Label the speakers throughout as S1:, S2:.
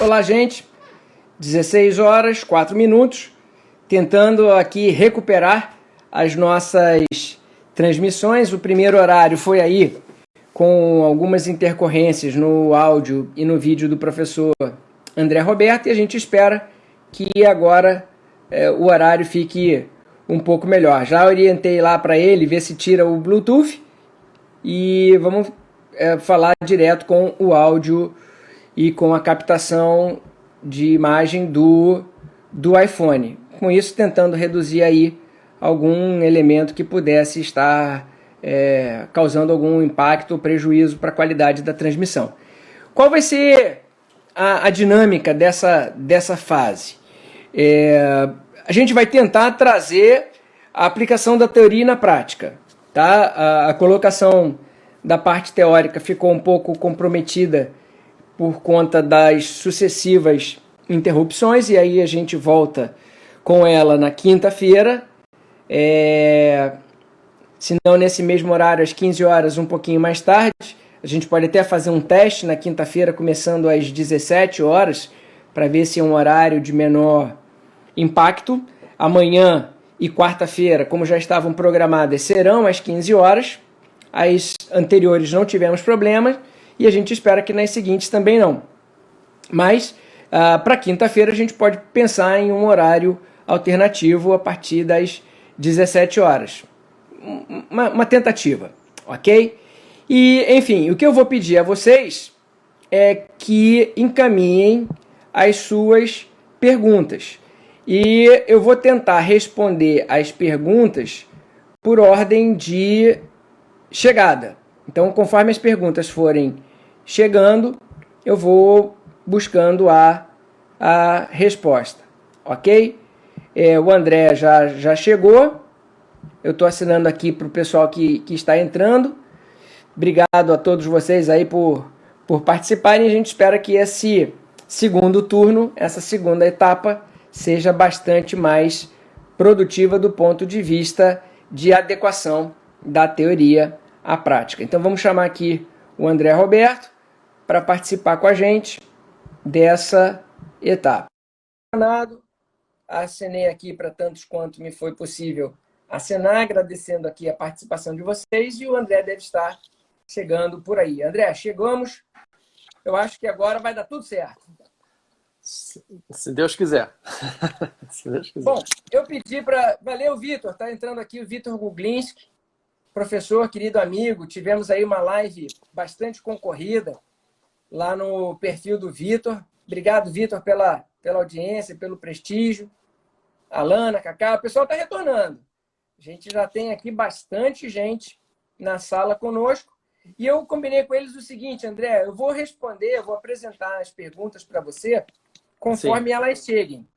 S1: Olá, gente. 16 horas, 4 minutos, tentando aqui recuperar as nossas transmissões. O primeiro horário foi aí com algumas intercorrências no áudio e no vídeo do professor André Roberto, e a gente espera que agora o horário fique um pouco melhor. Já orientei lá para ele ver se tira o Bluetooth e vamos falar direto com o áudio e com a captação de imagem do iPhone. Com isso, tentando reduzir aí algum elemento que pudesse estar causando algum impacto ou prejuízo para a qualidade da transmissão. Qual vai ser a dinâmica dessa fase? A gente vai tentar trazer a aplicação da teoria na prática. Tá? A colocação da parte teórica ficou um pouco comprometida por conta das sucessivas interrupções, e aí a gente volta com ela na quinta-feira, se não nesse mesmo horário, às 15 horas, um pouquinho mais tarde. A gente pode até fazer um teste na quinta-feira, começando às 17 horas, para ver se é um horário de menor impacto. Amanhã e quarta-feira, como já estavam programadas, serão às 15 horas. As anteriores não tivemos problemas, e a gente espera que nas seguintes também não. Mas, para quinta-feira, a gente pode pensar em um horário alternativo a partir das 17 horas. Uma tentativa, ok? E, enfim, o que eu vou pedir a vocês é que encaminhem as suas perguntas. E eu vou tentar responder as perguntas por ordem de chegada. Então, conforme as perguntas forem chegando, eu vou buscando a resposta, ok? O André já chegou. Eu estou assinando aqui para o pessoal que está entrando. Obrigado a todos vocês aí por participarem. A gente espera que esse segundo turno, essa segunda etapa, seja bastante mais produtiva do ponto de vista de adequação da teoria à prática. Então vamos chamar aqui o André Roberto para participar com a gente dessa etapa. Acenei aqui para tantos quanto me foi possível acenar, agradecendo aqui a participação de vocês, e o André deve estar chegando por aí. André, chegamos. Eu acho que agora vai dar tudo certo.
S2: Se Deus quiser. Se Deus quiser.
S1: Bom, eu pedi para... Valeu, Vitor. Está entrando aqui o Vitor Guglinski, professor, querido amigo. Tivemos aí uma live bastante concorrida lá no perfil do Vitor. Obrigado, Vitor, pela audiência, pelo prestígio. Alana, Cacá, o pessoal está retornando. A gente já tem aqui bastante gente na sala conosco. E eu combinei com eles o seguinte, André, eu vou responder, eu vou apresentar as perguntas para você conforme elas cheguem.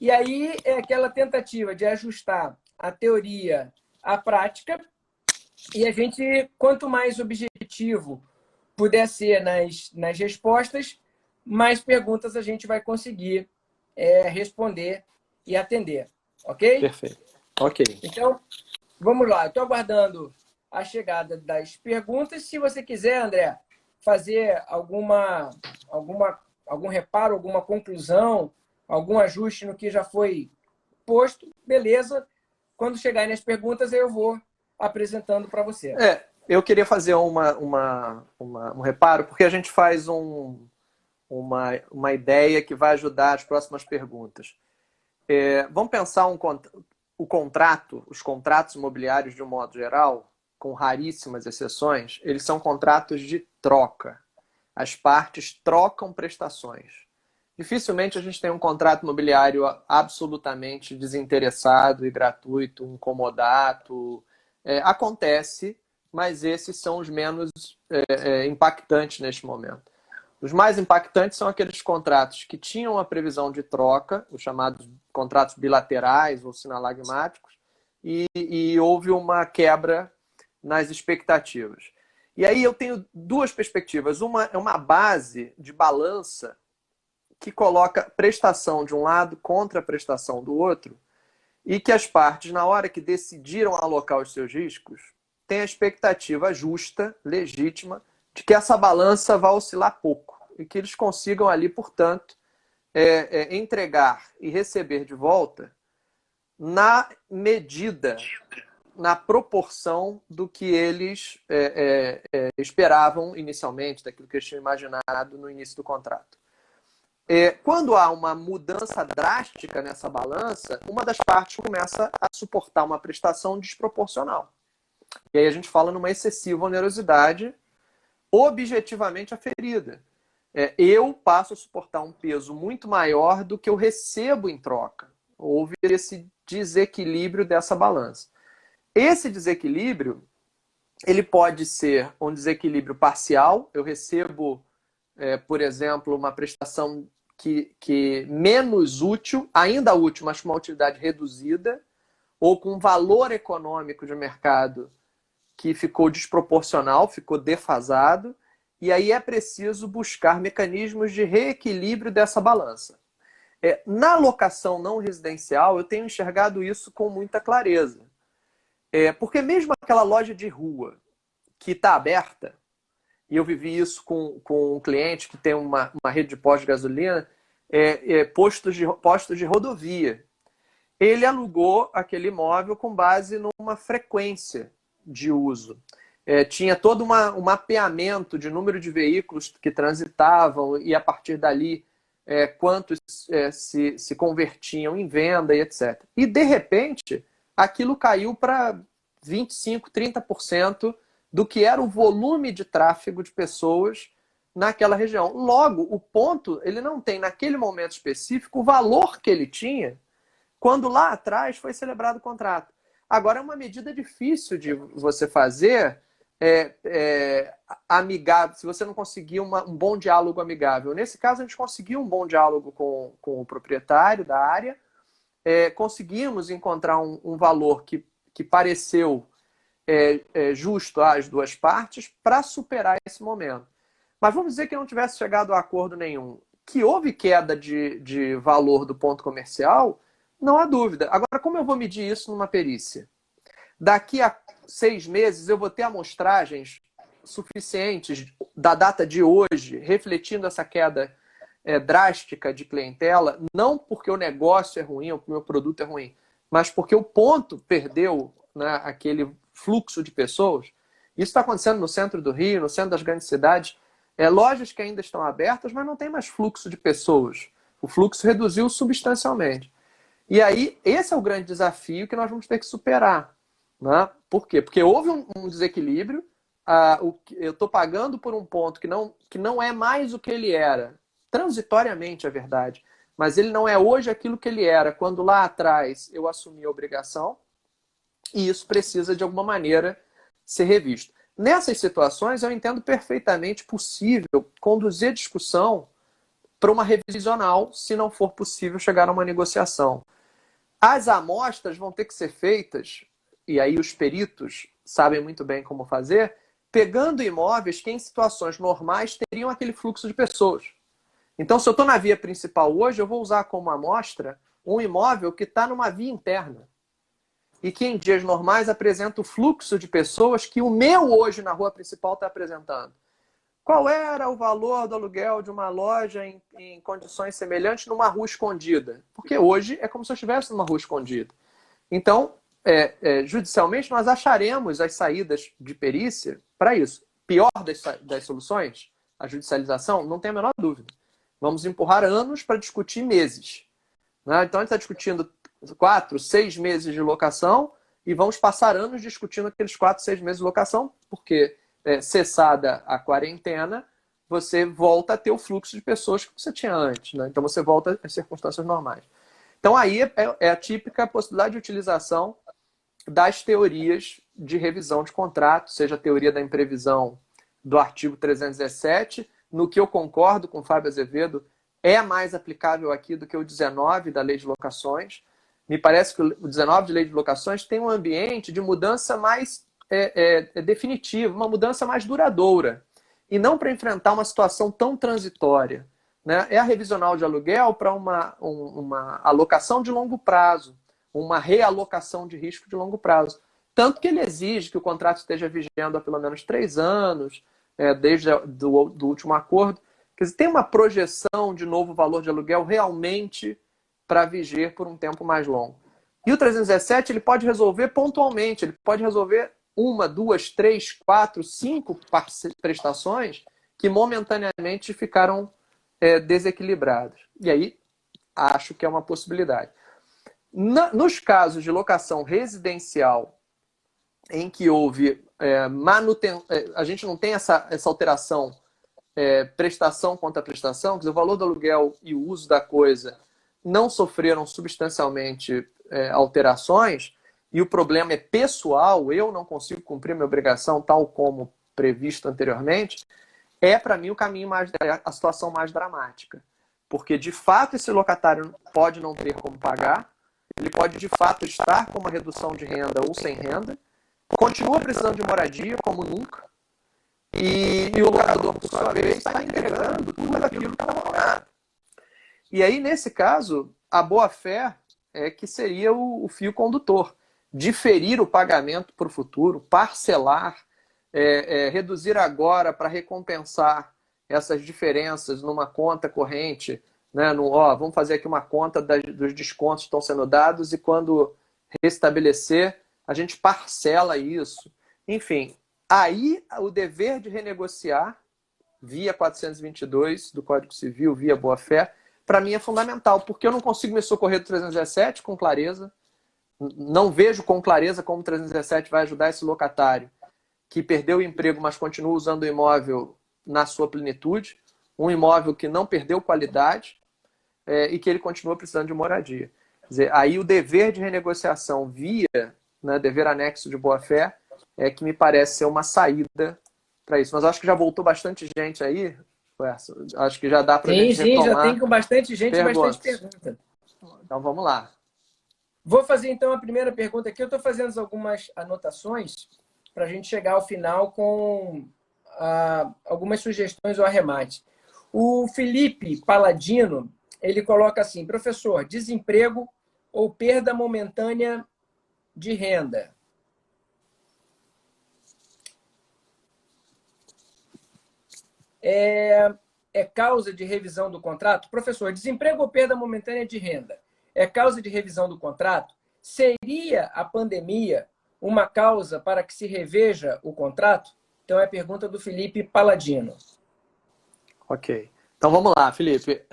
S1: E aí é aquela tentativa de ajustar a teoria à prática, e a gente, quanto mais objetivo puder ser nas respostas, mais perguntas a gente vai conseguir responder e atender. Ok?
S2: Perfeito. Ok.
S1: Então, vamos lá. Estou aguardando a chegada das perguntas. Se você quiser, André, fazer algum reparo, alguma conclusão, algum ajuste no que já foi posto, beleza. Quando chegarem as perguntas, eu vou apresentando para você.
S2: Eu queria fazer um reparo, porque a gente faz uma ideia que vai ajudar as próximas perguntas. Vamos pensar os contratos imobiliários de um modo geral, com raríssimas exceções, eles são contratos de troca. As partes trocam prestações. Dificilmente a gente tem um contrato imobiliário absolutamente desinteressado e gratuito, um comodato. Acontece, mas esses são os menos impactantes neste momento. Os mais impactantes são aqueles contratos que tinham a previsão de troca, os chamados contratos bilaterais ou sinalagmáticos, e houve uma quebra nas expectativas. E aí eu tenho duas perspectivas. Uma é uma base de balança que coloca prestação de um lado contra a prestação do outro, e que as partes, na hora que decidiram alocar os seus riscos, têm a expectativa justa, legítima, de que essa balança vai oscilar pouco e que eles consigam ali, portanto, entregar e receber de volta na medida, na proporção do que eles esperavam inicialmente, daquilo que eles tinham imaginado no início do contrato. Quando há uma mudança drástica nessa balança, uma das partes começa a suportar uma prestação desproporcional. E aí a gente fala numa excessiva onerosidade objetivamente aferida. Eu passo a suportar um peso muito maior do que eu recebo em troca. Houve esse desequilíbrio dessa balança. Esse desequilíbrio, ele pode ser um desequilíbrio parcial. Eu recebo, por exemplo, uma prestação que menos útil, ainda útil, mas com uma utilidade reduzida, ou com um valor econômico de mercado que ficou desproporcional, ficou defasado, e aí é preciso buscar mecanismos de reequilíbrio dessa balança. Na locação não residencial, eu tenho enxergado isso com muita clareza. Porque mesmo aquela loja de rua que está aberta, e eu vivi isso com um cliente que tem uma rede de postos de gasolina, postos de rodovia. Ele alugou aquele imóvel com base numa frequência de uso. Tinha todo um mapeamento de número de veículos que transitavam e, a partir dali, quantos se convertiam em venda e etc. E, de repente, aquilo caiu para 25%, 30% do que era o volume de tráfego de pessoas naquela região. Logo, o ponto, ele não tem, naquele momento específico, o valor que ele tinha quando lá atrás foi celebrado o contrato. Agora, é uma medida difícil de você fazer amigável, se você não conseguir um bom diálogo amigável. Nesse caso, a gente conseguiu um bom diálogo com o proprietário da área, conseguimos encontrar um valor que pareceu justo às duas partes para superar esse momento. Mas vamos dizer que não tivesse chegado a acordo nenhum. Que houve queda de valor do ponto comercial, não há dúvida. Agora, como eu vou medir isso numa perícia? Daqui a 6 meses eu vou ter amostragens suficientes da data de hoje, refletindo essa queda drástica de clientela, não porque o negócio é ruim ou porque o meu produto é ruim, mas porque o ponto perdeu, né, aquele fluxo de pessoas. Isso está acontecendo no centro do Rio, no centro das grandes cidades. Lojas que ainda estão abertas, mas não tem mais fluxo de pessoas. O fluxo reduziu substancialmente. E aí, esse é o grande desafio que nós vamos ter que superar. Né? Por quê? Porque houve um desequilíbrio, eu estou pagando por um ponto que não é mais o que ele era, transitoriamente é verdade, mas ele não é hoje aquilo que ele era, quando lá atrás eu assumi a obrigação, e isso precisa, de alguma maneira, ser revisto. Nessas situações, eu entendo perfeitamente possível conduzir a discussão para uma revisional, se não for possível chegar a uma negociação. As amostras vão ter que ser feitas, e aí os peritos sabem muito bem como fazer, pegando imóveis que em situações normais teriam aquele fluxo de pessoas. Então, se eu estou na via principal hoje, eu vou usar como amostra um imóvel que está numa via interna e que em dias normais apresenta o fluxo de pessoas que o meu hoje na rua principal está apresentando. Qual era o valor do aluguel de uma loja em condições semelhantes numa rua escondida? Porque hoje é como se eu estivesse numa rua escondida. Então, judicialmente, nós acharemos as saídas de perícia para isso. Pior das soluções, a judicialização, não tem a menor dúvida. Vamos empurrar anos para discutir meses. Né? Então, a gente está discutindo 4, 6 meses de locação e vamos passar anos discutindo aqueles 4, 6 meses de locação, porque cessada a quarentena, você volta a ter o fluxo de pessoas que você tinha antes. Né? Então, você volta às circunstâncias normais. Então, aí é a típica possibilidade de utilização das teorias de revisão de contrato, seja a teoria da imprevisão do artigo 317, no que eu concordo com o Fábio Azevedo, é mais aplicável aqui do que o 19 da Lei de Locações. Me parece que o 19 de Lei de Locações tem um ambiente de mudança mais definitiva, uma mudança mais duradoura, e não para enfrentar uma situação tão transitória. Né? É a revisional de aluguel para uma alocação de longo prazo, uma realocação de risco de longo prazo. Tanto que ele exige que o contrato esteja vigendo há pelo menos 3 anos, desde do último acordo. Quer dizer, tem uma projeção de novo valor de aluguel realmente para viger por um tempo mais longo. E o 317 ele pode resolver pontualmente, ele pode resolver uma, duas, três, quatro, cinco prestações que momentaneamente ficaram desequilibradas. E aí, acho que é uma possibilidade. Nos casos de locação residencial, em que houve manutenção, a gente não tem essa alteração, prestação contra prestação, quer dizer, o valor do aluguel e o uso da coisa não sofreram substancialmente alterações, e o problema é pessoal, eu não consigo cumprir minha obrigação tal como previsto anteriormente, para mim, o caminho a situação mais dramática. Porque, de fato, esse locatário pode não ter como pagar, ele pode, de fato, estar com uma redução de renda ou sem renda, continua precisando de moradia, como nunca, e o locador, por sua vez, está entregando tudo aquilo que estava pagado. E aí, nesse caso, a boa-fé é que seria o fio condutor. Diferir o pagamento para o futuro, parcelar, reduzir agora para recompensar essas diferenças numa conta corrente, né? Vamos fazer aqui uma conta dos descontos que estão sendo dados e quando restabelecer, a gente parcela isso. Enfim, aí o dever de renegociar via 422 do Código Civil, via boa-fé, para mim é fundamental, porque eu não consigo me socorrer do 317 com clareza, não vejo com clareza como o 317 vai ajudar esse locatário que perdeu o emprego, mas continua usando o imóvel na sua plenitude, um imóvel que não perdeu qualidade e que ele continua precisando de moradia. Quer dizer, aí o dever de renegociação via, né, dever anexo de boa-fé, que me parece ser uma saída para isso. Mas acho que já voltou bastante gente aí. Acho que já dá para a gente retomar.
S1: Sim, já tem com bastante gente e bastante pergunta.
S2: Então vamos lá.
S1: Vou fazer então a primeira pergunta aqui. Eu estou fazendo algumas anotações para a gente chegar ao final com algumas sugestões ou arremate. O Felipe Paladino, ele coloca assim: professor, desemprego ou perda momentânea de renda? É causa de revisão do contrato? Professor, desemprego ou perda momentânea de renda é causa de revisão do contrato? Seria a pandemia uma causa para que se reveja o contrato? Então é a pergunta do Felipe Paladino.
S2: Ok. Então vamos lá, Felipe.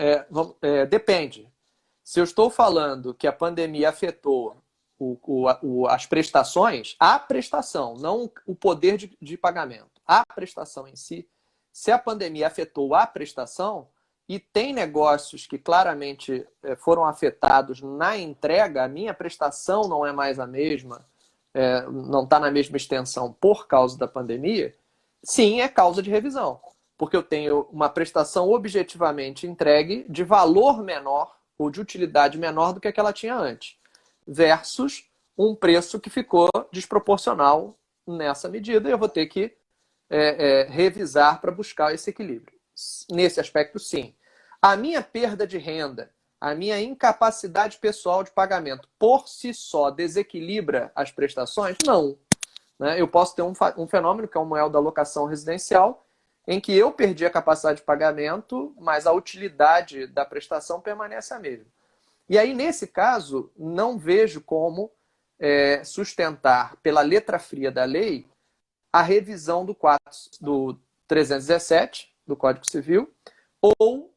S2: Depende. Se eu estou falando que a pandemia afetou as prestações, a prestação, não o poder de pagamento, a prestação em si, se a pandemia afetou a prestação, e tem negócios que claramente foram afetados na entrega, a minha prestação não é mais a mesma, não está na mesma extensão por causa da pandemia, sim, é causa de revisão. Porque eu tenho uma prestação objetivamente entregue de valor menor ou de utilidade menor do que ela tinha antes, versus um preço que ficou desproporcional nessa medida, e eu vou ter que revisar para buscar esse equilíbrio. Nesse aspecto, sim. A minha perda de renda, a minha incapacidade pessoal de pagamento, por si só, desequilibra as prestações? Não. Né? Eu posso ter um fenômeno, que é o da locação residencial, em que eu perdi a capacidade de pagamento, mas a utilidade da prestação permanece a mesma. E aí, nesse caso, não vejo como sustentar, pela letra fria da lei, a revisão do 317, do Código Civil, ou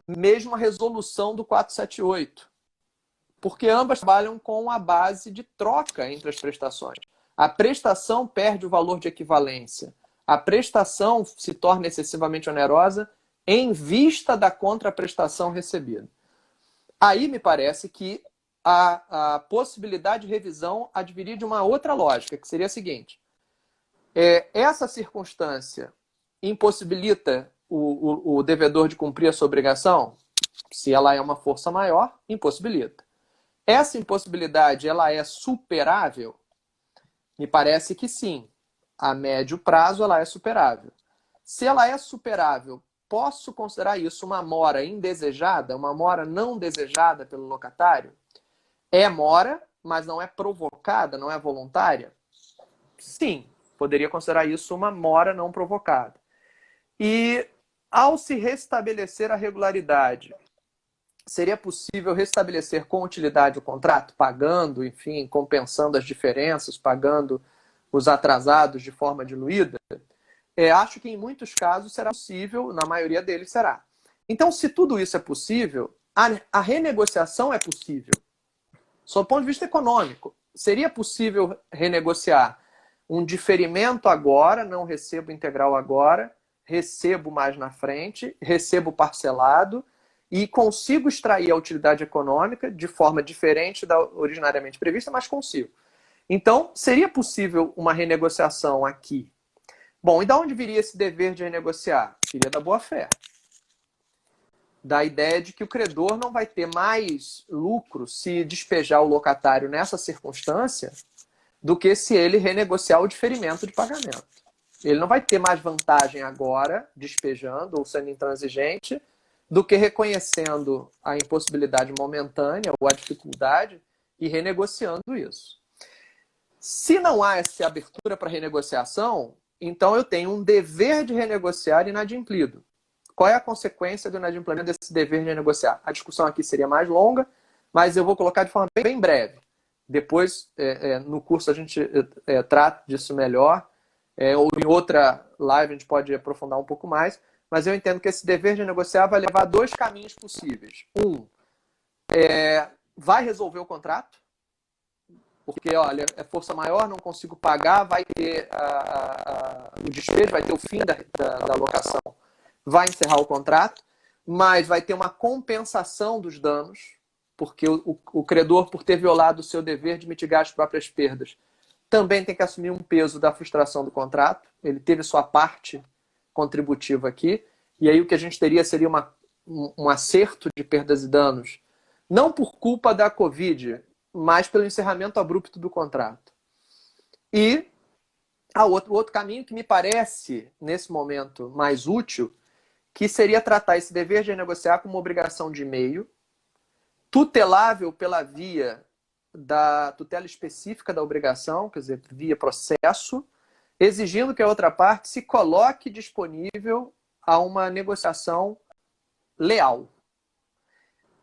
S2: mesmo a resolução do 478. Porque ambas trabalham com a base de troca entre as prestações. A prestação perde o valor de equivalência. A prestação se torna excessivamente onerosa em vista da contraprestação recebida. Aí me parece que a possibilidade de revisão adviria de uma outra lógica, que seria a seguinte: essa circunstância impossibilita o devedor de cumprir a sua obrigação? Se ela é uma força maior, impossibilita. Essa impossibilidade, ela é superável? Me parece que sim. A médio prazo, ela é superável. Se ela é superável, posso considerar isso uma mora indesejada, uma mora não desejada pelo locatário? É mora, mas não é provocada, não é voluntária? Sim, poderia considerar isso uma mora não provocada. E ao se restabelecer a regularidade, seria possível restabelecer com utilidade o contrato, pagando, enfim, compensando as diferenças, pagando os atrasados de forma diluída? Acho que em muitos casos será possível, na maioria deles será. Então, se tudo isso é possível, a renegociação é possível. Sob o ponto de vista econômico, seria possível renegociar um diferimento agora, não recebo integral agora, recebo mais na frente, recebo parcelado e consigo extrair a utilidade econômica de forma diferente da originariamente prevista, mas consigo. Então, seria possível uma renegociação aqui. Bom, e de onde viria esse dever de renegociar? Viria da boa-fé. Da ideia de que o credor não vai ter mais lucro se despejar o locatário nessa circunstância do que se ele renegociar o diferimento de pagamento. Ele não vai ter mais vantagem agora, despejando ou sendo intransigente, do que reconhecendo a impossibilidade momentânea ou a dificuldade e renegociando isso. Se não há essa abertura para renegociação, então eu tenho um dever de renegociar inadimplido. Qual é a consequência do inadimplemento desse dever de renegociar? A discussão aqui seria mais longa, mas eu vou colocar de forma bem breve. Depois, no curso, a gente trata disso melhor, ou em outra live a gente pode aprofundar um pouco mais, mas eu entendo que esse dever de negociar vai levar a dois caminhos possíveis. Vai resolver o contrato, porque, olha, é força maior, não consigo pagar, vai ter o despejo, vai ter o fim da locação, vai encerrar o contrato, mas vai ter uma compensação dos danos, porque o credor, por ter violado o seu dever de mitigar as próprias perdas, também tem que assumir um peso da frustração do contrato. Ele teve sua parte contributiva aqui, e aí o que a gente teria seria um acerto de perdas e danos, não por culpa da Covid, mas pelo encerramento abrupto do contrato. E o outro caminho que me parece, nesse momento, mais útil, que seria tratar esse dever de renegociar como uma obrigação de meio, tutelável pela via da tutela específica da obrigação, quer dizer, via processo, exigindo que a outra parte se coloque disponível a uma negociação leal.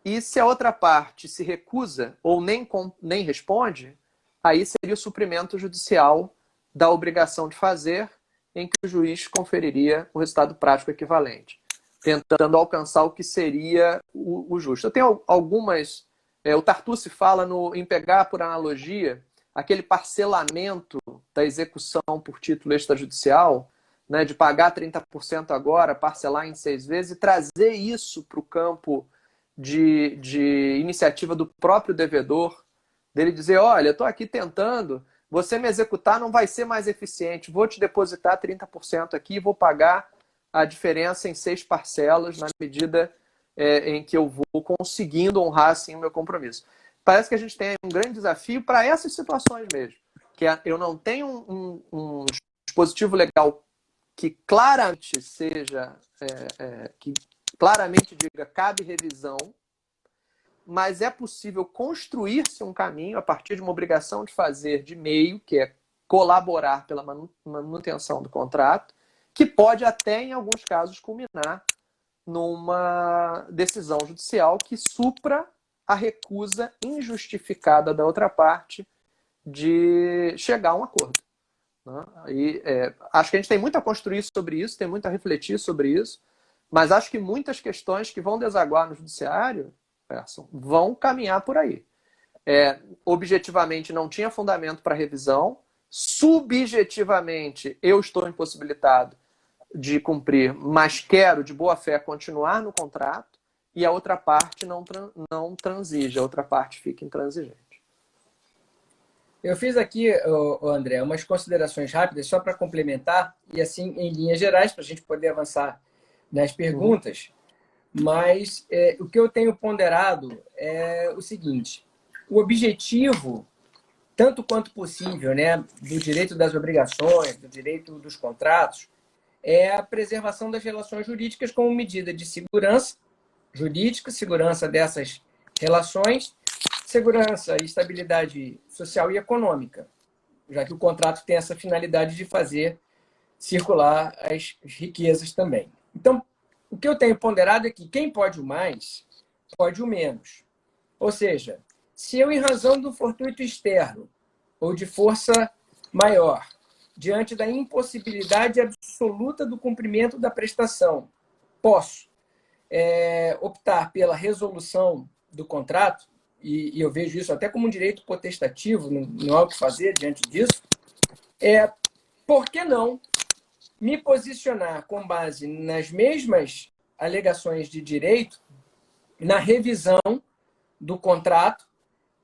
S2: E se a outra parte se recusa ou nem responde, aí seria o suprimento judicial da obrigação de fazer, em que o juiz conferiria o resultado prático equivalente, tentando alcançar o que seria o justo. Eu tenho algumas... o Tartucci fala em pegar, por analogia, aquele parcelamento da execução por título extrajudicial, né, de pagar 30% agora, parcelar em 6 vezes e trazer isso para o campo de iniciativa do próprio devedor, dele dizer, olha, eu estou aqui tentando, você me executar não vai ser mais eficiente, vou te depositar 30% aqui e vou pagar a diferença em 6 parcelas na medida em que eu vou conseguindo honrar assim o meu compromisso. Parece que a gente tem um grande desafio para essas situações mesmo, que eu não tenho um dispositivo legal que claramente seja, que claramente diga cabe revisão, mas é possível construir-se um caminho a partir de uma obrigação de fazer de meio, que é colaborar pela manutenção do contrato, que pode até, em alguns casos, culminar numa decisão judicial que supra a recusa injustificada da outra parte de chegar a um acordo. Né? E, acho que a gente tem muito a construir sobre isso, tem muito a refletir sobre isso, mas acho que muitas questões que vão desaguar no judiciário, Gerson, vão caminhar por aí. Objetivamente não tinha fundamento para revisão, subjetivamente eu estou impossibilitado de cumprir, mas quero de boa fé continuar no contrato, e a outra parte não transige, a outra parte fica intransigente.
S1: Eu fiz aqui, André, umas considerações rápidas só para complementar, e assim, em linhas gerais, para a gente poder avançar nas perguntas. Mas o que eu tenho ponderado é o seguinte: o objetivo, tanto quanto possível, né, do direito das obrigações, do direito dos contratos, é a preservação das relações jurídicas como medida de segurança jurídica, segurança dessas relações, segurança e estabilidade social e econômica, já que o contrato tem essa finalidade de fazer circular as riquezas também. Então, o que eu tenho ponderado é que quem pode o mais, pode o menos. Ou seja, se eu, em razão do fortuito externo ou de força maior, diante da impossibilidade absoluta do cumprimento da prestação, posso optar pela resolução do contrato, e eu vejo isso até como um direito potestativo, não há o que fazer diante disso, por que não me posicionar com base nas mesmas alegações de direito, na revisão do contrato,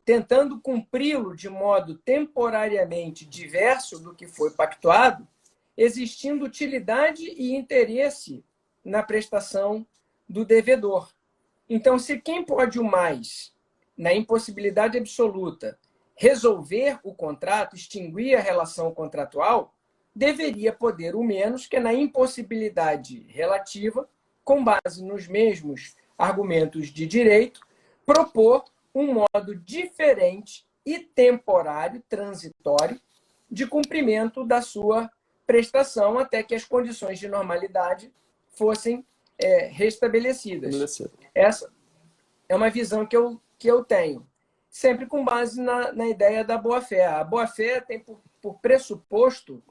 S1: tentando cumpri-lo de modo temporariamente diverso do que foi pactuado, existindo utilidade e interesse na prestação do devedor. Então, se quem pode o mais, na impossibilidade absoluta, resolver o contrato, extinguir a relação contratual, deveria poder o menos, que é na impossibilidade relativa, com base nos mesmos argumentos de direito, propor um modo diferente e temporário, transitório, de cumprimento da sua prestação até que as condições de normalidade fossem restabelecidas. Essa é uma visão que eu tenho, sempre com base na ideia da boa-fé. A boa-fé tem por pressuposto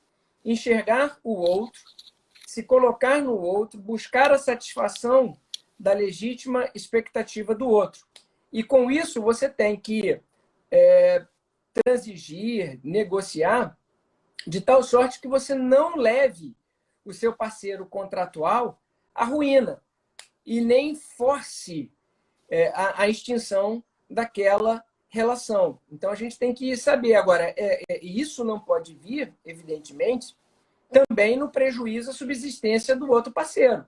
S1: enxergar o outro, se colocar no outro, buscar a satisfação da legítima expectativa do outro. E com isso você tem que transigir, negociar, de tal sorte que você não leve o seu parceiro contratual à ruína e nem force a extinção daquela relação. Então a gente tem que saber. Agora, isso não pode vir, evidentemente, também no prejuízo à subsistência do outro parceiro.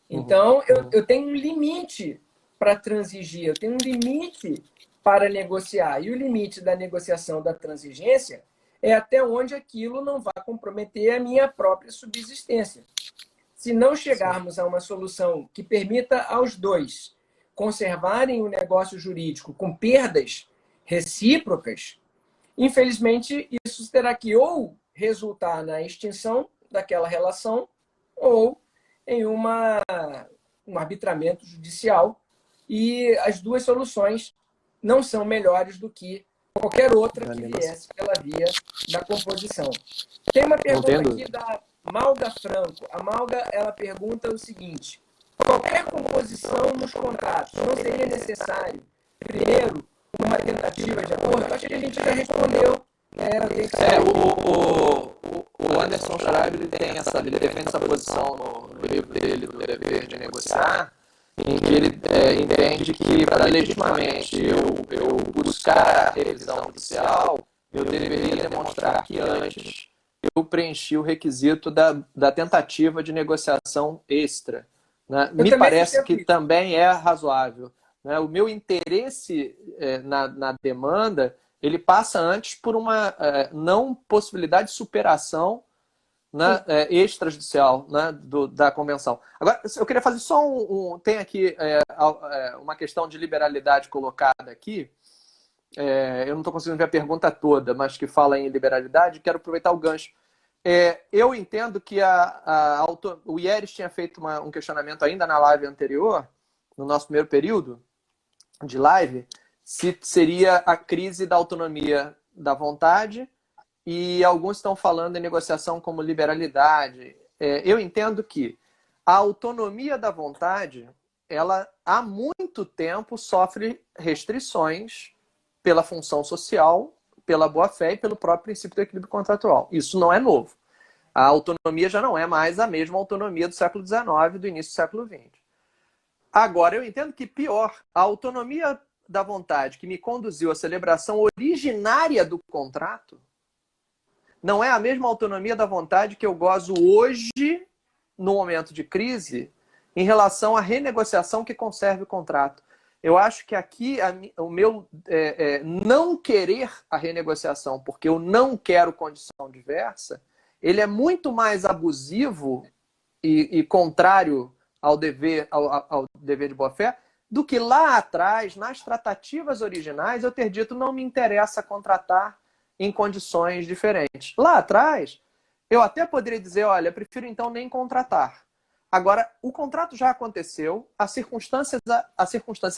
S1: Então, eu tenho um limite para transigir, eu tenho um limite para negociar. E o limite da negociação da transigência é até onde aquilo não vai comprometer a minha própria subsistência. Se não chegarmos a uma solução que permita aos dois conservarem o negócio jurídico com perdas recíprocas, infelizmente, isso terá que ou resultar na extinção daquela relação ou em um arbitramento judicial. E as duas soluções não são melhores do que qualquer outra que viesse pela via da composição. Tem uma pergunta aqui da Malga Franco. A Malga, ela pergunta o seguinte: qualquer composição nos contratos não seria necessário, primeiro, uma tentativa de acordo? Acho que a gente já respondeu.
S2: O Anderson Schreiber ele defende essa posição no livro dele, do Dever de Negociar, em que ele entende que, para legitimamente eu buscar a revisão judicial, eu deveria demonstrar que antes eu preenchi o requisito da tentativa de negociação extra. Né? Me parece que também é razoável. Né? O meu interesse na demanda, ele passa antes por uma não possibilidade de superação, né, extrajudicial, né, da convenção. Agora, eu queria fazer só tem aqui uma questão de liberalidade colocada aqui. Eu não estou conseguindo ver a pergunta toda, mas que fala em liberalidade. Quero aproveitar o gancho. Eu entendo que o Ieres tinha feito um questionamento ainda na live anterior, no nosso primeiro período de live, se seria a crise da autonomia da vontade, e alguns estão falando em negociação como liberalidade. Eu entendo que a autonomia da vontade, ela há muito tempo sofre restrições pela função social, pela boa-fé e pelo próprio princípio do equilíbrio contratual. Isso não é novo. A autonomia já não é mais a mesma autonomia do século XIX e do início do século XX. Agora, eu entendo que pior, a autonomia da vontade que me conduziu à celebração originária do contrato não é a mesma autonomia da vontade que eu gozo hoje, no momento de crise, em relação à renegociação que conserve o contrato. Eu acho que aqui o meu não querer a renegociação, porque eu não quero condição diversa, ele é muito mais abusivo e contrário ao dever de boa-fé do que lá atrás, nas tratativas originais, eu ter dito não me interessa contratar em condições diferentes. Lá atrás, eu até poderia dizer, olha, prefiro então nem contratar. Agora, o contrato já aconteceu, a circunstância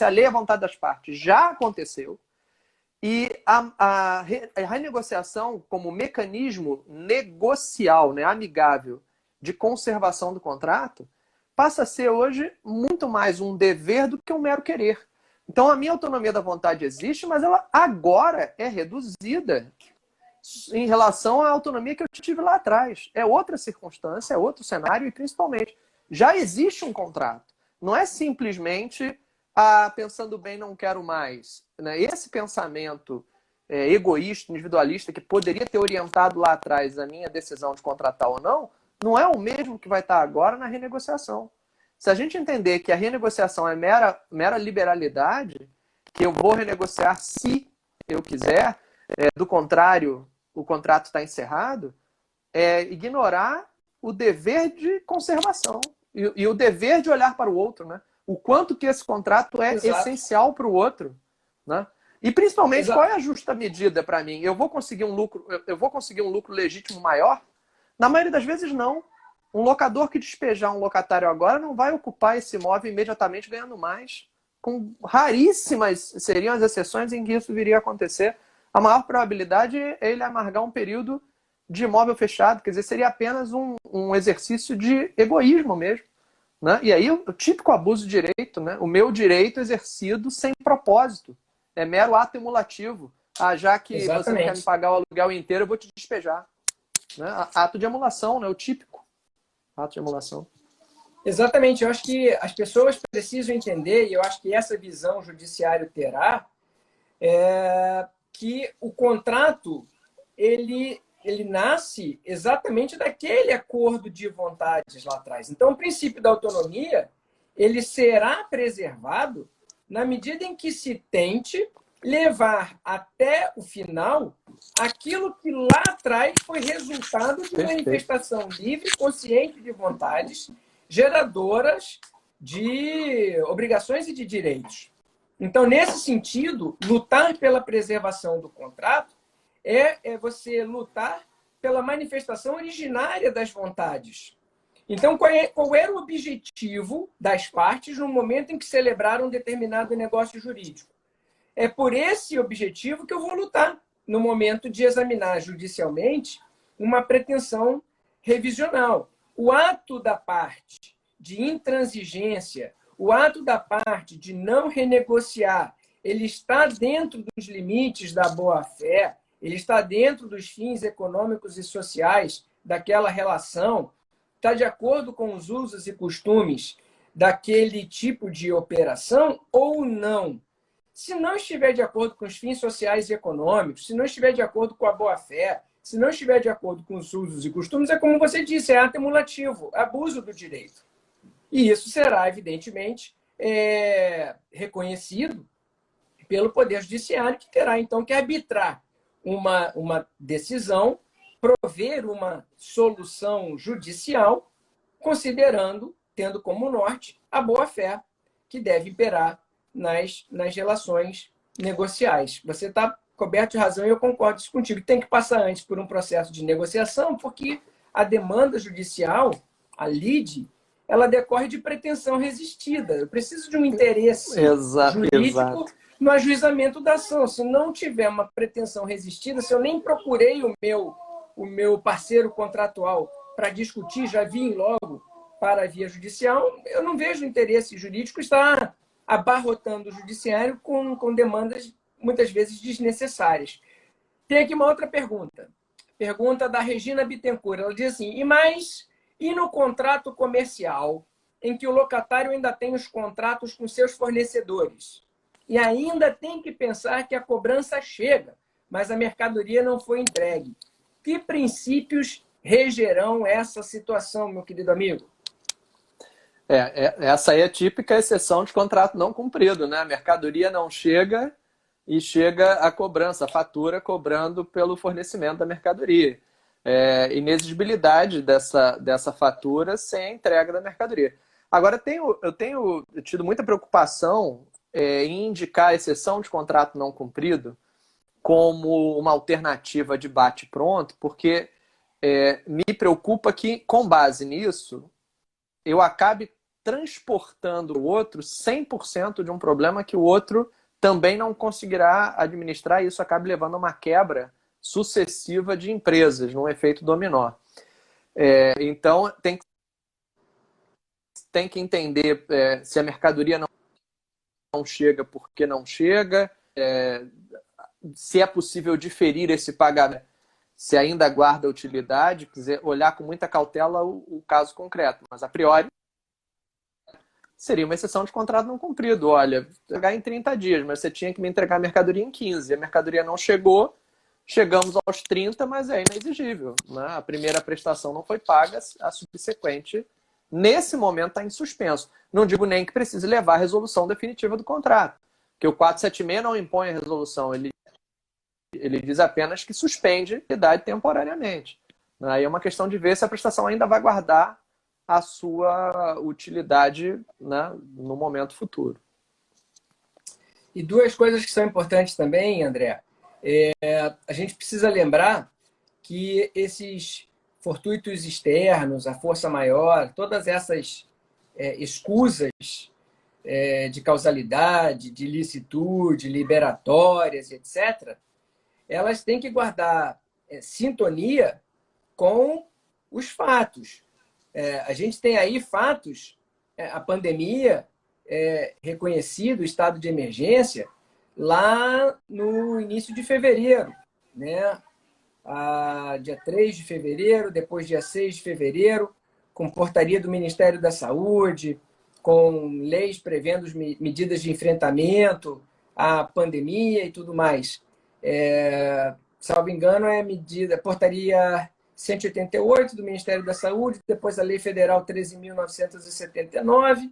S2: alheia à vontade das partes já aconteceu, e a renegociação como mecanismo negocial, né, amigável, de conservação do contrato, passa a ser hoje muito mais um dever do que um mero querer. Então, a minha autonomia da vontade existe, mas ela agora é reduzida em relação à autonomia que eu tive lá atrás. É outra circunstância, é outro cenário e, principalmente, já existe um contrato. Não é simplesmente, pensando bem, não quero mais. Né? Esse pensamento egoísta, individualista, que poderia ter orientado lá atrás a minha decisão de contratar ou não, não é o mesmo que vai estar agora na renegociação. Se a gente entender que a renegociação é mera liberalidade, que eu vou renegociar se eu quiser, do contrário, o contrato está encerrado, é ignorar o dever de conservação e o dever de olhar para o outro, né? O quanto que esse contrato é essencial para o outro, né? E principalmente, qual é a justa medida para mim? Eu vou conseguir um lucro legítimo maior? Na maioria das vezes, não. Um locador que despejar um locatário agora não vai ocupar esse imóvel imediatamente ganhando mais. Com raríssimas seriam as exceções em que isso viria a acontecer. A maior probabilidade é ele amargar um período de imóvel fechado. Quer dizer, seria apenas um exercício de egoísmo mesmo. Né? E aí o típico abuso de direito, né? O meu direito exercido sem propósito. É mero ato emulativo. Já que você não quer me pagar o aluguel inteiro, eu vou te despejar. Né? Ato de emulação, né? O típico ato de emulação.
S1: Exatamente. Eu acho que as pessoas precisam entender, e eu acho que essa visão o judiciário terá, que o contrato ele nasce exatamente daquele acordo de vontades lá atrás. Então, o princípio da autonomia ele será preservado na medida em que se tente levar até o final aquilo que lá atrás foi resultado de manifestação livre, consciente de vontades, geradoras de obrigações e de direitos. Então, nesse sentido, lutar pela preservação do contrato é você lutar pela manifestação originária das vontades. Então, qual era o objetivo das partes no momento em que celebraram um determinado negócio jurídico? É por esse objetivo que eu vou lutar no momento de examinar judicialmente uma pretensão revisional. O ato da parte de intransigência, o ato da parte de não renegociar, ele está dentro dos limites da boa-fé, ele está dentro dos fins econômicos e sociais daquela relação, está de acordo com os usos e costumes daquele tipo de operação ou não? Se não estiver de acordo com os fins sociais e econômicos, se não estiver de acordo com a boa-fé, se não estiver de acordo com os usos e costumes, é como você disse, é ato emulativo, abuso do direito. E isso será, evidentemente, reconhecido pelo Poder Judiciário, que terá, então, que arbitrar uma decisão, prover uma solução judicial, considerando, tendo como norte, a boa-fé, que deve imperar nas relações negociais. Você está coberto de razão e eu concordo contigo. Tem que passar antes por um processo de negociação, porque a demanda judicial, a lide, ela decorre de pretensão resistida. Eu preciso de um interesse jurídico no ajuizamento da ação. Se não tiver uma pretensão resistida, se eu nem procurei o meu parceiro contratual para discutir, já vim logo para a via judicial, eu não vejo interesse jurídico estar abarrotando o judiciário com demandas muitas vezes desnecessárias. Tem aqui uma outra pergunta. Pergunta da Regina Bittencourt. Ela diz assim, e no contrato comercial, em que o locatário ainda tem os contratos com seus fornecedores e ainda tem que pensar que a cobrança chega, mas a mercadoria não foi entregue. Que princípios regerão essa situação, meu querido amigo?
S2: Essa aí é a típica exceção de contrato não cumprido, né? A mercadoria não chega e chega a cobrança, a fatura cobrando pelo fornecimento da mercadoria. Inexigibilidade dessa fatura sem a entrega da mercadoria. Agora, eu tenho tido muita preocupação em indicar a exceção de contrato não cumprido como uma alternativa de bate-pronto, porque me preocupa que, com base nisso, eu acabe transportando o outro 100% de um problema que o outro também não conseguirá administrar, e isso acaba levando a uma quebra sucessiva de empresas, num efeito dominó. Então, tem que entender se a mercadoria não chega, por que não chega, se é possível diferir esse pagamento, se ainda guarda utilidade, quer dizer, olhar com muita cautela o caso concreto. Mas, a priori, seria uma exceção de contrato não cumprido. Olha, entregar em 30 dias, mas você tinha que me entregar a mercadoria em 15. A mercadoria não chegou, chegamos aos 30, mas é inexigível, né? A primeira prestação não foi paga, a subsequente, nesse momento, está em suspenso. Não digo nem que precise levar a resolução definitiva do contrato, porque o 476 não impõe a resolução, ele diz apenas que suspende a idade temporariamente. Aí é uma questão de ver se a prestação ainda vai guardar a sua utilidade, né, no momento futuro.
S1: E duas coisas que são importantes também, André. A gente precisa lembrar que esses fortuitos externos, a força maior, todas essas escusas de causalidade, de licitude, liberatórias, etc., elas têm que guardar sintonia com os fatos. A gente tem aí fatos, a pandemia, reconhecido o estado de emergência lá no início de fevereiro, né? Dia 3 de fevereiro, depois dia 6 de fevereiro, com portaria do Ministério da Saúde, com leis prevendo medidas de enfrentamento à pandemia e tudo mais. Salvo engano, portaria 188 do Ministério da Saúde, depois a Lei Federal 13.979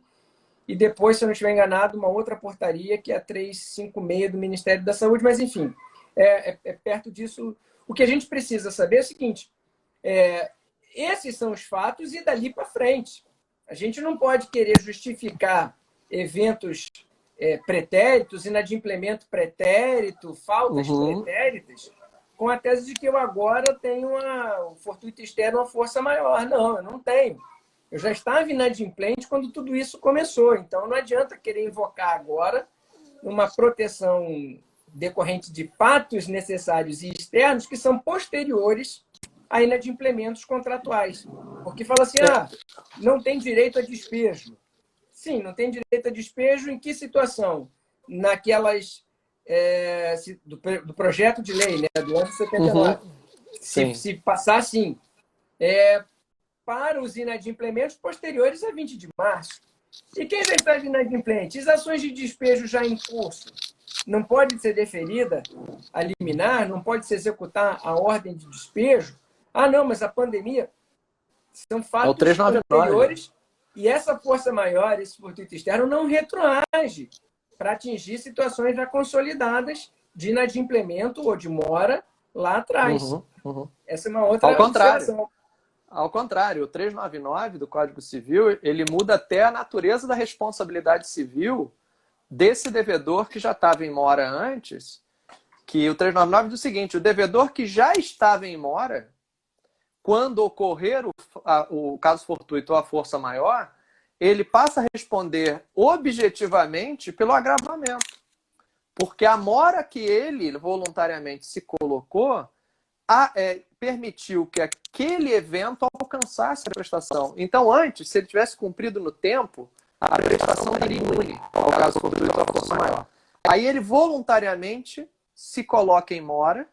S1: e depois, se eu não estiver enganado, uma outra portaria que é a 356 do Ministério da Saúde, mas enfim, perto disso. O que a gente precisa saber é o seguinte, esses são os fatos e dali para frente. A gente não pode querer justificar eventos pretéritos, inadimplemento pretérito, faltas pretéritas, com a tese de que eu agora tenho um fortuito externo, uma força maior. Não, eu não tenho. Eu já estava inadimplente quando tudo isso começou. Então, não adianta querer invocar agora uma proteção decorrente de fatos necessários e externos que são posteriores a inadimplementos contratuais. Porque fala assim, não tem direito a despejo. Sim, não tem direito a despejo em que situação? Naquelas... do projeto de lei, né, do ano 79. Se passar, sim. Para os inadimplementos posteriores a 20 de março. E quem já está inadimplente? As ações de despejo já em curso. Não pode ser deferida a liminar, não pode se executar a ordem de despejo. Não, mas a pandemia são fatos anteriores e essa força maior, esse fortuito externo, não retroage para atingir situações já consolidadas de inadimplemento ou de mora lá atrás. Essa é uma outra observação.
S2: Ao contrário, o 399 do Código Civil, ele muda até a natureza da responsabilidade civil desse devedor que já estava em mora antes, que o 399 diz o seguinte, o devedor que já estava em mora, quando ocorrer o caso fortuito ou a força maior, ele passa a responder objetivamente pelo agravamento. Porque a mora que ele voluntariamente se colocou permitiu que aquele evento alcançasse a prestação. Então, antes, se ele tivesse cumprido no tempo, a prestação estaria imune ao caso fortuito ou a força maior. Aí ele voluntariamente se coloca em mora,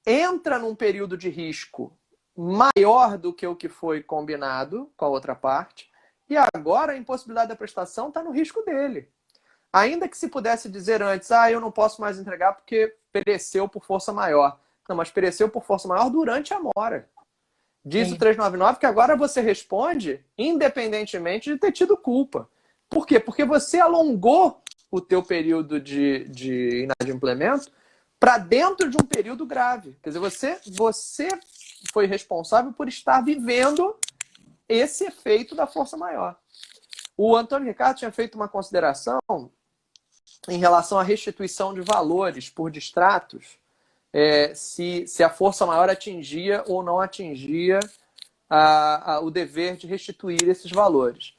S2: entra num período de risco maior do que o que foi combinado com a outra parte, e agora a impossibilidade da prestação está no risco dele. Ainda que se pudesse dizer antes, eu não posso mais entregar porque pereceu por força maior. Não, mas pereceu por força maior durante a mora. Diz o 399 que agora você responde independentemente de ter tido culpa. Por quê? Porque você alongou o teu período de inadimplemento para dentro de um período grave. Quer dizer, você foi responsável por estar vivendo esse efeito da força maior. O Antônio Ricardo tinha feito uma consideração em relação à restituição de valores por distratos se a força maior atingia ou não atingia o dever de restituir esses valores.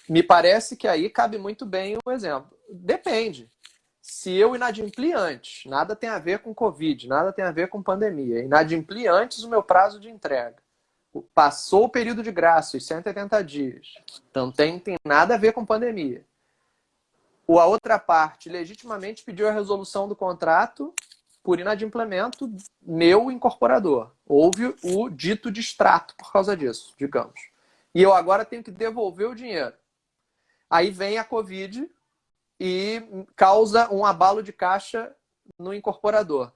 S2: Me parece que aí cabe muito bem o exemplo. Depende. Se eu inadimpli antes, nada tem a ver com Covid, nada tem a ver com pandemia. Inadimpli antes o meu prazo de entrega. Passou o período de graça, os 180 dias. Então tem nada a ver com pandemia. A outra parte legitimamente pediu a resolução do contrato por inadimplemento meu incorporador. Houve o dito distrato por causa disso, digamos. E eu agora tenho que devolver o dinheiro. Aí vem a Covid e causa um abalo de caixa no incorporador.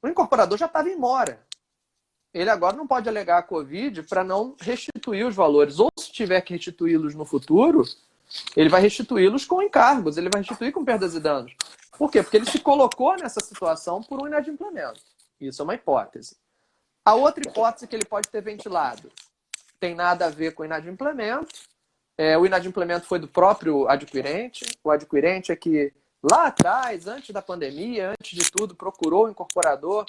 S2: O incorporador já estava em mora. Ele agora não pode alegar a Covid para não restituir os valores. Ou se tiver que restituí-los no futuro, ele vai restituí-los com encargos, ele vai restituir com perdas e danos. Por quê? Porque ele se colocou nessa situação por um inadimplemento. Isso é uma hipótese. A outra hipótese que ele pode ter ventilado tem nada a ver com inadimplemento. O inadimplemento foi do próprio adquirente. O adquirente é que lá atrás, antes da pandemia, antes de tudo, procurou o incorporador,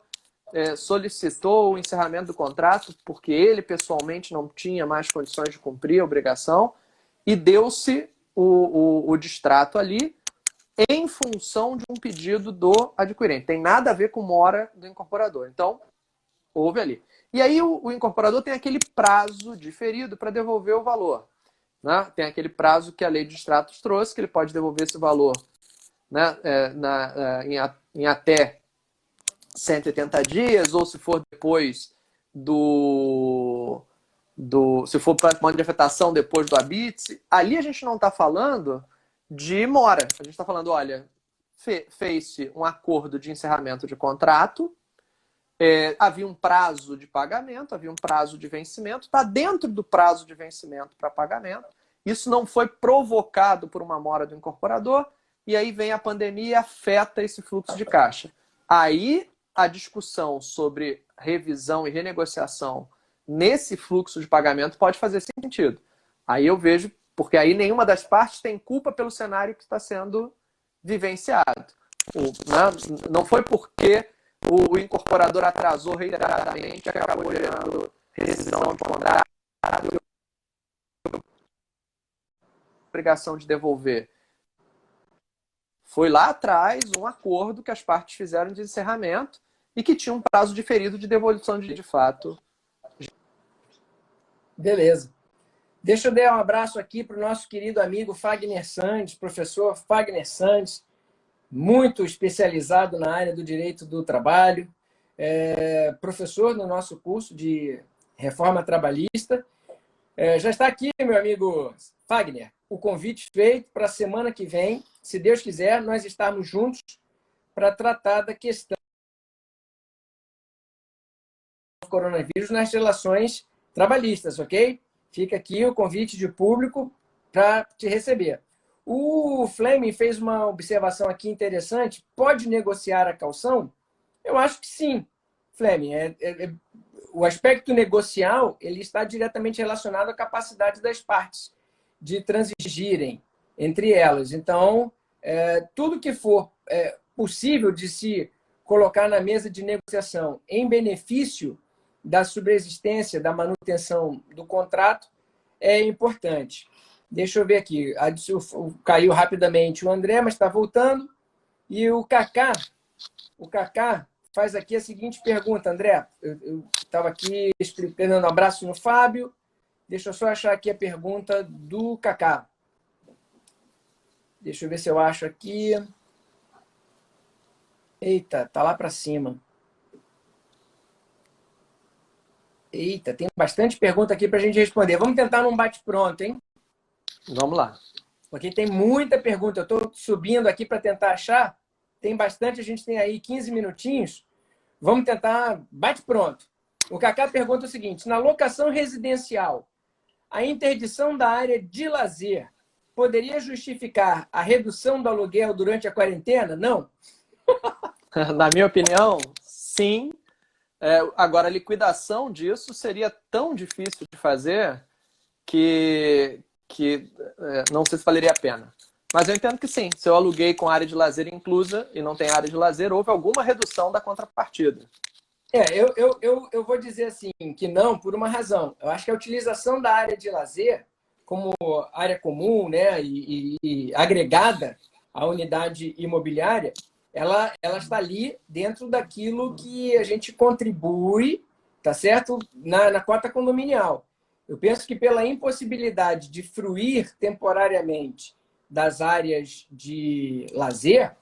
S2: solicitou o encerramento do contrato porque ele pessoalmente não tinha mais condições de cumprir a obrigação e deu-se o distrato ali em função de um pedido do adquirente. Tem nada a ver com mora do incorporador. Então, houve ali. E aí o incorporador tem aquele prazo diferido para devolver o valor. Né? Tem aquele prazo que a lei de distratos trouxe, que ele pode devolver esse valor, né, em até 180 dias, ou se for depois se for para de afetação depois do habite. Ali a gente não está falando de mora. A gente está falando, olha, fez-se um acordo de encerramento de contrato, havia um prazo de pagamento, havia um prazo de vencimento, está dentro do prazo de vencimento para pagamento. Isso não foi provocado por uma mora do incorporador, e aí vem a pandemia e afeta esse fluxo de caixa. Aí a discussão sobre revisão e renegociação nesse fluxo de pagamento pode fazer sentido. Aí eu vejo, porque aí nenhuma das partes tem culpa pelo cenário que está sendo vivenciado. Não foi porque o incorporador atrasou reiteradamente que acabou gerando rescisão de contrato, obrigação de devolver. Foi lá atrás um acordo que as partes fizeram de encerramento e que tinha um prazo diferido de devolução de fato.
S1: Beleza. Deixa eu dar um abraço aqui para o nosso querido amigo Fagner Sandes, professor Fagner Sandes, muito especializado na área do direito do trabalho, professor no nosso curso de reforma trabalhista. Já está aqui, meu amigo Fagner, o convite feito para a semana que vem, se Deus quiser, nós estarmos juntos para tratar da questão do coronavírus nas relações trabalhistas, ok? Fica aqui o convite de público para te receber. O Fleming fez uma observação aqui interessante. Pode negociar a caução? Eu acho que sim, Fleming. O aspecto negocial ele está diretamente relacionado à capacidade das partes de transigirem entre elas. Então, tudo que for possível de se colocar na mesa de negociação em benefício da subsistência, da manutenção do contrato, é importante. Deixa eu ver aqui. Caiu rapidamente o André, mas está voltando. E o Kaká faz aqui a seguinte pergunta. André, eu estava aqui dando um abraço no Fábio. Deixa eu só achar aqui a pergunta do Kaká. Deixa eu ver se eu acho aqui. Eita, tá lá para cima. Eita, tem bastante pergunta aqui para a gente responder. Vamos tentar num bate-pronto, hein?
S2: Vamos lá.
S1: Porque tem muita pergunta. Eu estou subindo aqui para tentar achar. Tem bastante, a gente tem aí 15 minutinhos. Vamos tentar bate-pronto. O Kaká pergunta o seguinte: na locação residencial, a interdição da área de lazer poderia justificar a redução do aluguel durante a quarentena? Não?
S2: Na minha opinião, sim. Agora, a liquidação disso seria tão difícil de fazer que não sei se valeria a pena. Mas eu entendo que sim. Se eu aluguei com área de lazer inclusa e não tem área de lazer, houve alguma redução da contrapartida.
S1: Eu vou dizer assim que não, por uma razão. Eu acho que a utilização da área de lazer como área comum, né, e agregada à unidade imobiliária, ela está ali dentro daquilo que a gente contribui, tá certo, na cota condominial. Eu penso que pela impossibilidade de fruir temporariamente das áreas de lazer,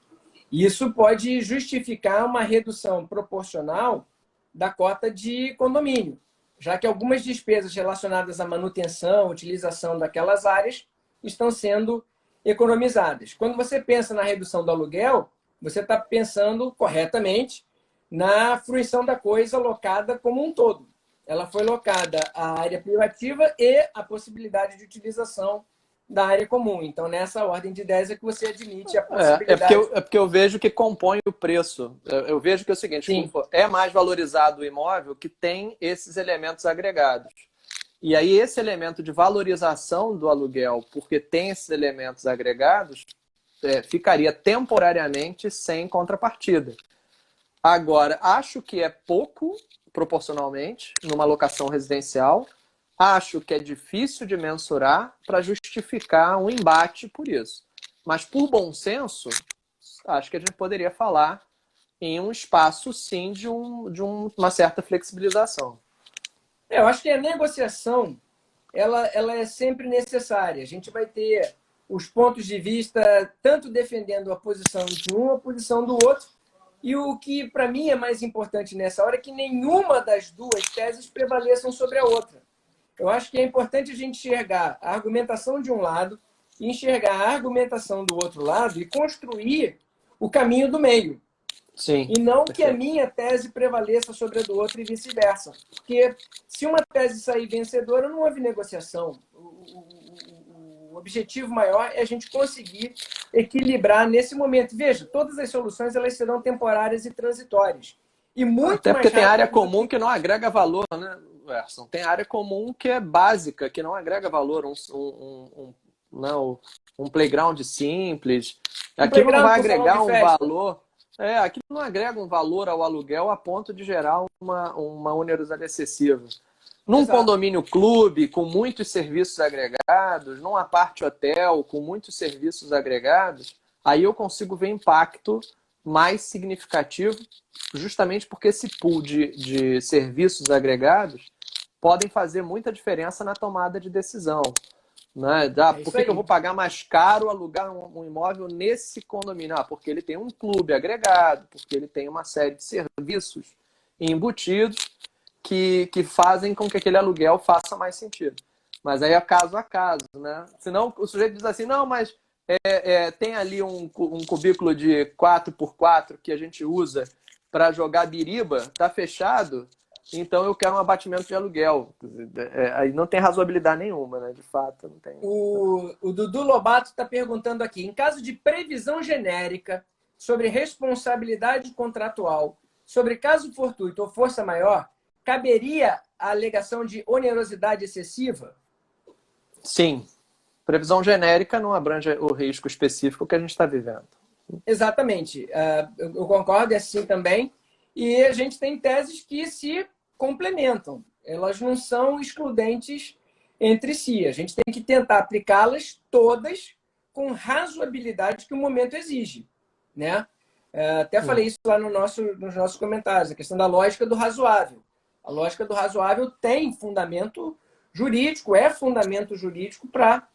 S1: isso pode justificar uma redução proporcional da cota de condomínio, já que algumas despesas relacionadas à manutenção, utilização daquelas áreas estão sendo economizadas. Quando você pensa na redução do aluguel, você está pensando corretamente na fruição da coisa locada como um todo. Ela foi locada à área privativa e a possibilidade de utilização da área comum. Então, nessa ordem de ideias é que você admite a possibilidade.
S2: É porque eu vejo que compõe o preço. Eu vejo que é o seguinte,
S1: Sim.
S2: é mais valorizado o imóvel que tem esses elementos agregados. E aí esse elemento de valorização do aluguel, porque tem esses elementos agregados, ficaria temporariamente sem contrapartida. Agora, acho que é pouco proporcionalmente numa locação residencial. Acho que é difícil de mensurar para justificar um embate por isso. Mas, por bom senso, acho que a gente poderia falar em um espaço, sim, de uma certa flexibilização.
S1: Eu acho que a negociação ela é sempre necessária. A gente vai ter os pontos de vista tanto defendendo a posição de um, a posição do outro. E o que, para mim, é mais importante nessa hora é que nenhuma das duas teses prevaleçam sobre a outra. Eu acho que é importante a gente enxergar a argumentação de um lado e enxergar a argumentação do outro lado e construir o caminho do meio.
S2: Sim.
S1: E não que a minha tese prevaleça sobre a do outro e vice-versa. Porque se uma tese sair vencedora, não houve negociação. O objetivo maior é a gente conseguir equilibrar nesse momento. Veja, todas as soluções elas serão temporárias e transitórias. E muito
S2: Até porque
S1: mais
S2: tem área
S1: rápido
S2: comum que não agrega valor, né, Werson? Tem área comum que é básica, que não agrega valor. Não, um playground simples. Aquilo não vai
S1: com salão
S2: agregar
S1: de
S2: um
S1: festa.
S2: valor. Aquilo não agrega um valor ao aluguel a ponto de gerar uma onerosidade excessiva. Num
S1: Exato.
S2: condomínio clube, com muitos serviços agregados, num apart hotel, com muitos serviços agregados, aí eu consigo ver impacto mais significativo, justamente porque esse pool de serviços agregados podem fazer muita diferença na tomada de decisão. Né? Por que eu vou pagar mais caro alugar um imóvel nesse condomínio? Porque ele tem um clube agregado, porque ele tem uma série de serviços embutidos que fazem com que aquele aluguel faça mais sentido. Mas aí é caso a caso, né? Senão o sujeito diz assim, não, mas tem ali um cubículo de 4x4 que a gente usa para jogar biriba, está fechado, então eu quero um abatimento de aluguel. Aí não tem razoabilidade nenhuma, né? De fato, não tem.
S1: O Dudu Lobato está perguntando aqui, em caso de previsão genérica sobre responsabilidade contratual, sobre caso fortuito ou força maior, caberia a alegação de onerosidade excessiva?
S2: Sim. Previsão genérica não abrange o risco específico que a gente está vivendo.
S1: Exatamente. Eu concordo, é assim também. E a gente tem teses que se complementam. Elas não são excludentes entre si. A gente tem que tentar aplicá-las todas com razoabilidade que o momento exige. Né? Até falei isso lá nos nossos comentários, a questão da lógica do razoável. A lógica do razoável tem fundamento jurídico, é fundamento jurídico para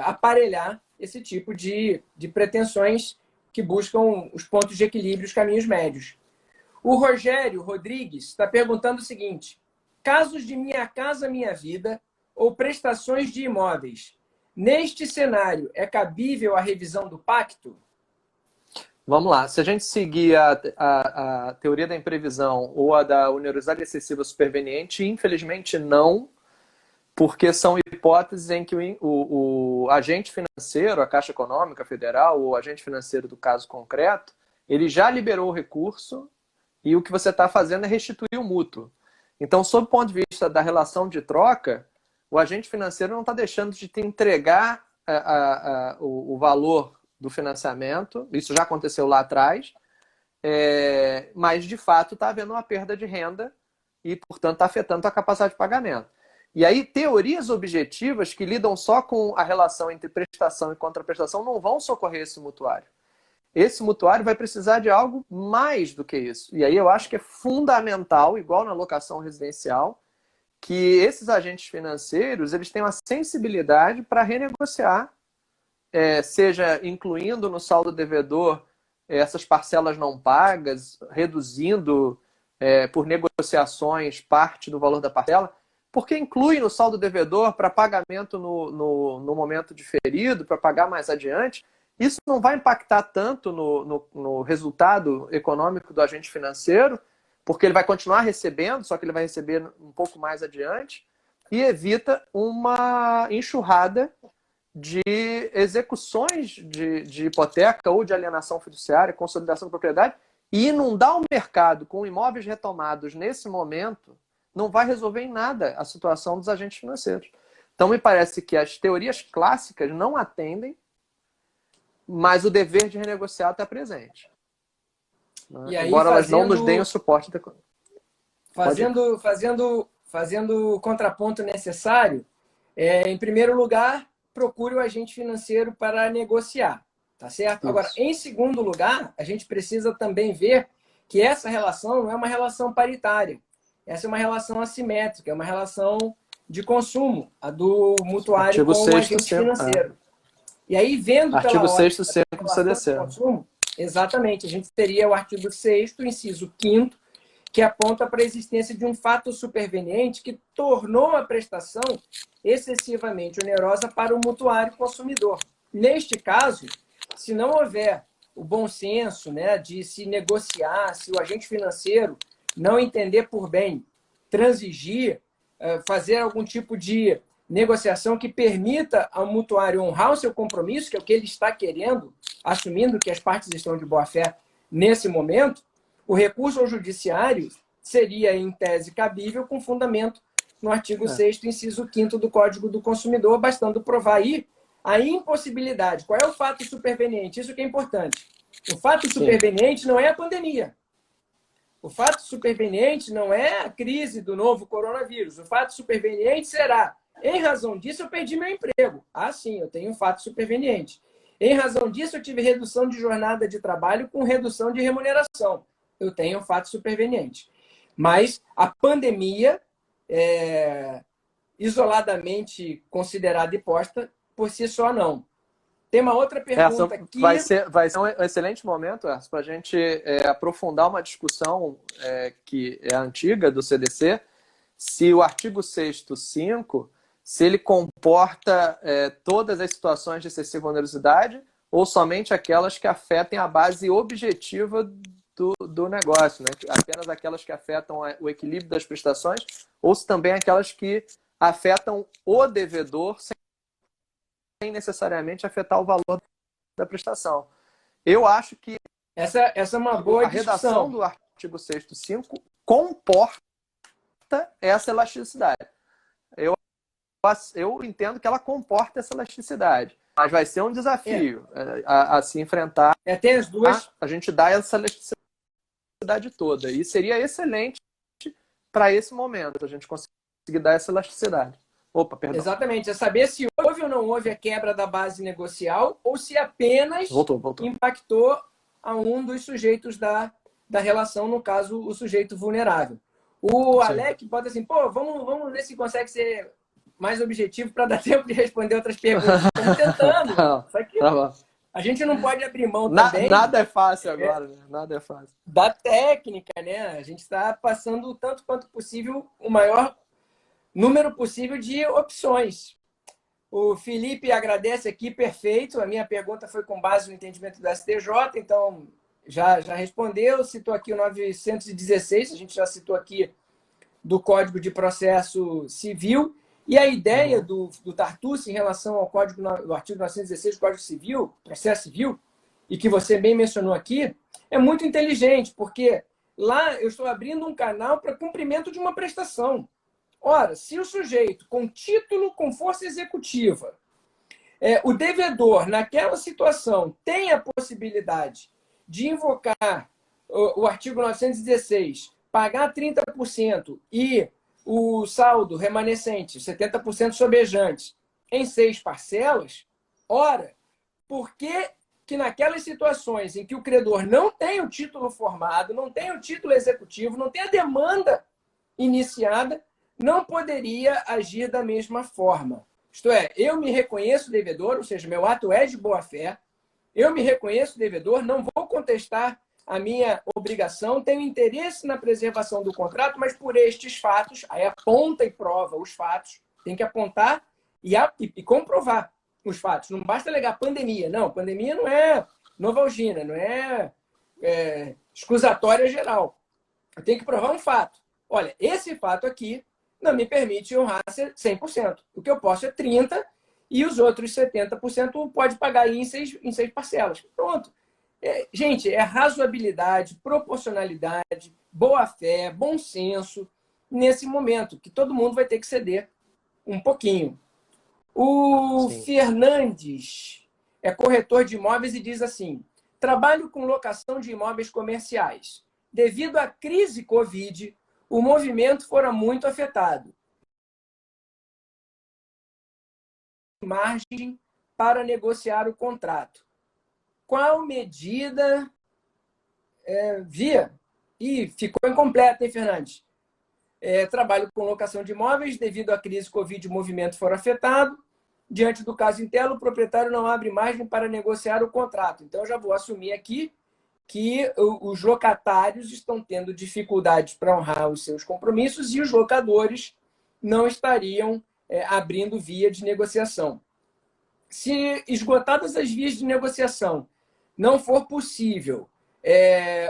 S1: aparelhar esse tipo de pretensões que buscam os pontos de equilíbrio, os caminhos médios. O Rogério Rodrigues está perguntando o seguinte: casos de Minha Casa Minha Vida ou prestações de imóveis, neste cenário, é cabível a revisão do pacto?
S2: Vamos lá. Se a gente seguir a teoria da imprevisão ou a da onerosidade excessiva superveniente, infelizmente não, porque são hipóteses em que o agente financeiro, a Caixa Econômica Federal, ou o agente financeiro do caso concreto, ele já liberou o recurso e o que você está fazendo é restituir o mútuo. Então, sob o ponto de vista da relação de troca, o agente financeiro não está deixando de te entregar o valor do financiamento, isso já aconteceu lá atrás, mas de fato está havendo uma perda de renda e, portanto, está afetando a capacidade de pagamento. E aí, teorias objetivas que lidam só com a relação entre prestação e contraprestação não vão socorrer esse mutuário. Esse mutuário vai precisar de algo mais do que isso. E aí eu acho que é fundamental, igual na locação residencial, que esses agentes financeiros eles tenham a sensibilidade para renegociar, seja incluindo no saldo devedor essas parcelas não pagas, reduzindo por negociações parte do valor da parcela, porque inclui no saldo devedor para pagamento no momento diferido, para pagar mais adiante. Isso não vai impactar tanto no resultado econômico do agente financeiro, porque ele vai continuar recebendo, só que ele vai receber um pouco mais adiante, e evita uma enxurrada de execuções de hipoteca ou de alienação fiduciária, consolidação de propriedade, e inundar o mercado com imóveis retomados nesse momento não vai resolver em nada a situação dos agentes financeiros. Então, me parece que as teorias clássicas não atendem, mas o dever de renegociar está presente.
S1: E aí,
S2: embora elas não nos deem o suporte.
S1: Fazendo o contraponto necessário, em primeiro lugar, procure o agente financeiro para negociar, tá certo? Isso. Agora, em segundo lugar, a gente precisa também ver que essa relação não é uma relação paritária. Essa é uma relação assimétrica, é uma relação de consumo, a do mutuário com o agente financeiro. E aí, vendo
S2: artigo
S1: pela
S2: ótica 6º do CDC.
S1: Consumo, exatamente, a gente teria o artigo 6º, inciso 5º, que aponta para a existência de um fato superveniente que tornou a prestação excessivamente onerosa para o mutuário consumidor. Neste caso, se não houver o bom senso, né, de se negociar, se o agente financeiro não entender por bem, transigir, fazer algum tipo de negociação que permita ao mutuário honrar o seu compromisso, que é o que ele está querendo, assumindo que as partes estão de boa-fé nesse momento, o recurso ao judiciário seria, em tese, cabível com fundamento no artigo 6º, inciso 5º do Código do Consumidor, bastando provar aí a impossibilidade. Qual é o fato superveniente? Isso que é importante. O fato superveniente não é a pandemia. O fato superveniente não é a crise do novo coronavírus. O fato superveniente será: em razão disso, eu perdi meu emprego. Ah, sim, eu tenho um fato superveniente. Em razão disso, eu tive redução de jornada de trabalho com redução de remuneração. Eu tenho um fato superveniente. Mas a pandemia, isoladamente considerada e posta, por si só, não. Tem uma outra pergunta aqui.
S2: Vai ser um excelente momento, para a gente aprofundar uma discussão que é antiga do CDC, se o artigo 6º, 5, se ele comporta todas as situações de excessiva onerosidade ou somente aquelas que afetem a base objetiva do negócio, né? Apenas aquelas que afetam o equilíbrio das prestações, ou se também aquelas que afetam o devedor sem necessariamente afetar o valor da prestação. Eu acho que
S1: essa é uma boa
S2: a redação do artigo 6º, 5 comporta essa elasticidade. Eu entendo que ela comporta essa elasticidade, mas vai ser um desafio a se enfrentar.
S1: Tem as duas.
S2: A gente dá essa elasticidade toda. E seria excelente para esse momento, a gente conseguir dar essa elasticidade. Opa, perdão.
S1: Exatamente. É saber se houve ou não houve a quebra da base negocial ou se apenas
S2: voltou.
S1: Impactou a um dos sujeitos da relação, no caso, o sujeito vulnerável. O Alec bota assim, vamos ver se consegue ser mais objetivo para dar tempo de responder outras perguntas. Estamos tentando. Só que a gente não pode abrir mão também.
S2: Nada é fácil agora, né? Nada é fácil.
S1: Da técnica, né? A gente está passando tanto quanto possível o maior número possível de opções. O Felipe agradece aqui, perfeito. A minha pergunta foi com base no entendimento do STJ, então já respondeu. Citou aqui o 916, a gente já citou aqui do Código de Processo Civil. E a ideia do Tartucci em relação ao do artigo 916 do Código Civil, Processo Civil, e que você bem mencionou aqui, é muito inteligente, porque lá eu estou abrindo um canal para cumprimento de uma prestação. Ora, se o sujeito com título com força executiva O devedor, naquela situação, tem a possibilidade de invocar o artigo 916, pagar 30% e o saldo remanescente, 70% sobejante, em 6 parcelas, ora, por que naquelas situações em que o credor não tem o título formado, não tem o título executivo, não tem a demanda iniciada, não poderia agir da mesma forma? Isto é, eu me reconheço devedor, ou seja, meu ato é de boa-fé, eu me reconheço devedor, não vou contestar a minha obrigação, tenho interesse na preservação do contrato, mas por estes fatos, aí aponta e prova os fatos, tem que apontar e comprovar os fatos. Não basta alegar pandemia. Não, pandemia não é novalgina, não é excusatória geral. Eu tenho que provar um fato. Olha, esse fato aqui não me permite honrar 100%. O que eu posso é 30% e os outros 70% pode pagar aí em seis parcelas. Pronto. Gente, é razoabilidade, proporcionalidade, boa-fé, bom senso nesse momento, que todo mundo vai ter que ceder um pouquinho. O
S2: Sim.
S1: Fernandes é corretor de imóveis e diz assim: trabalho com locação de imóveis comerciais. Devido à crise Covid, o movimento fora muito afetado. Margem para negociar o contrato. Qual medida via? E ficou incompleta, hein, Fernandes? Trabalho com locação de imóveis, devido à crise Covid, o movimento for afetado. Diante do caso Intelo, o proprietário não abre margem para negociar o contrato. Então, eu já vou assumir aqui que os locatários estão tendo dificuldades para honrar os seus compromissos e os locadores não estariam abrindo via de negociação. Se esgotadas as vias de negociação não for possível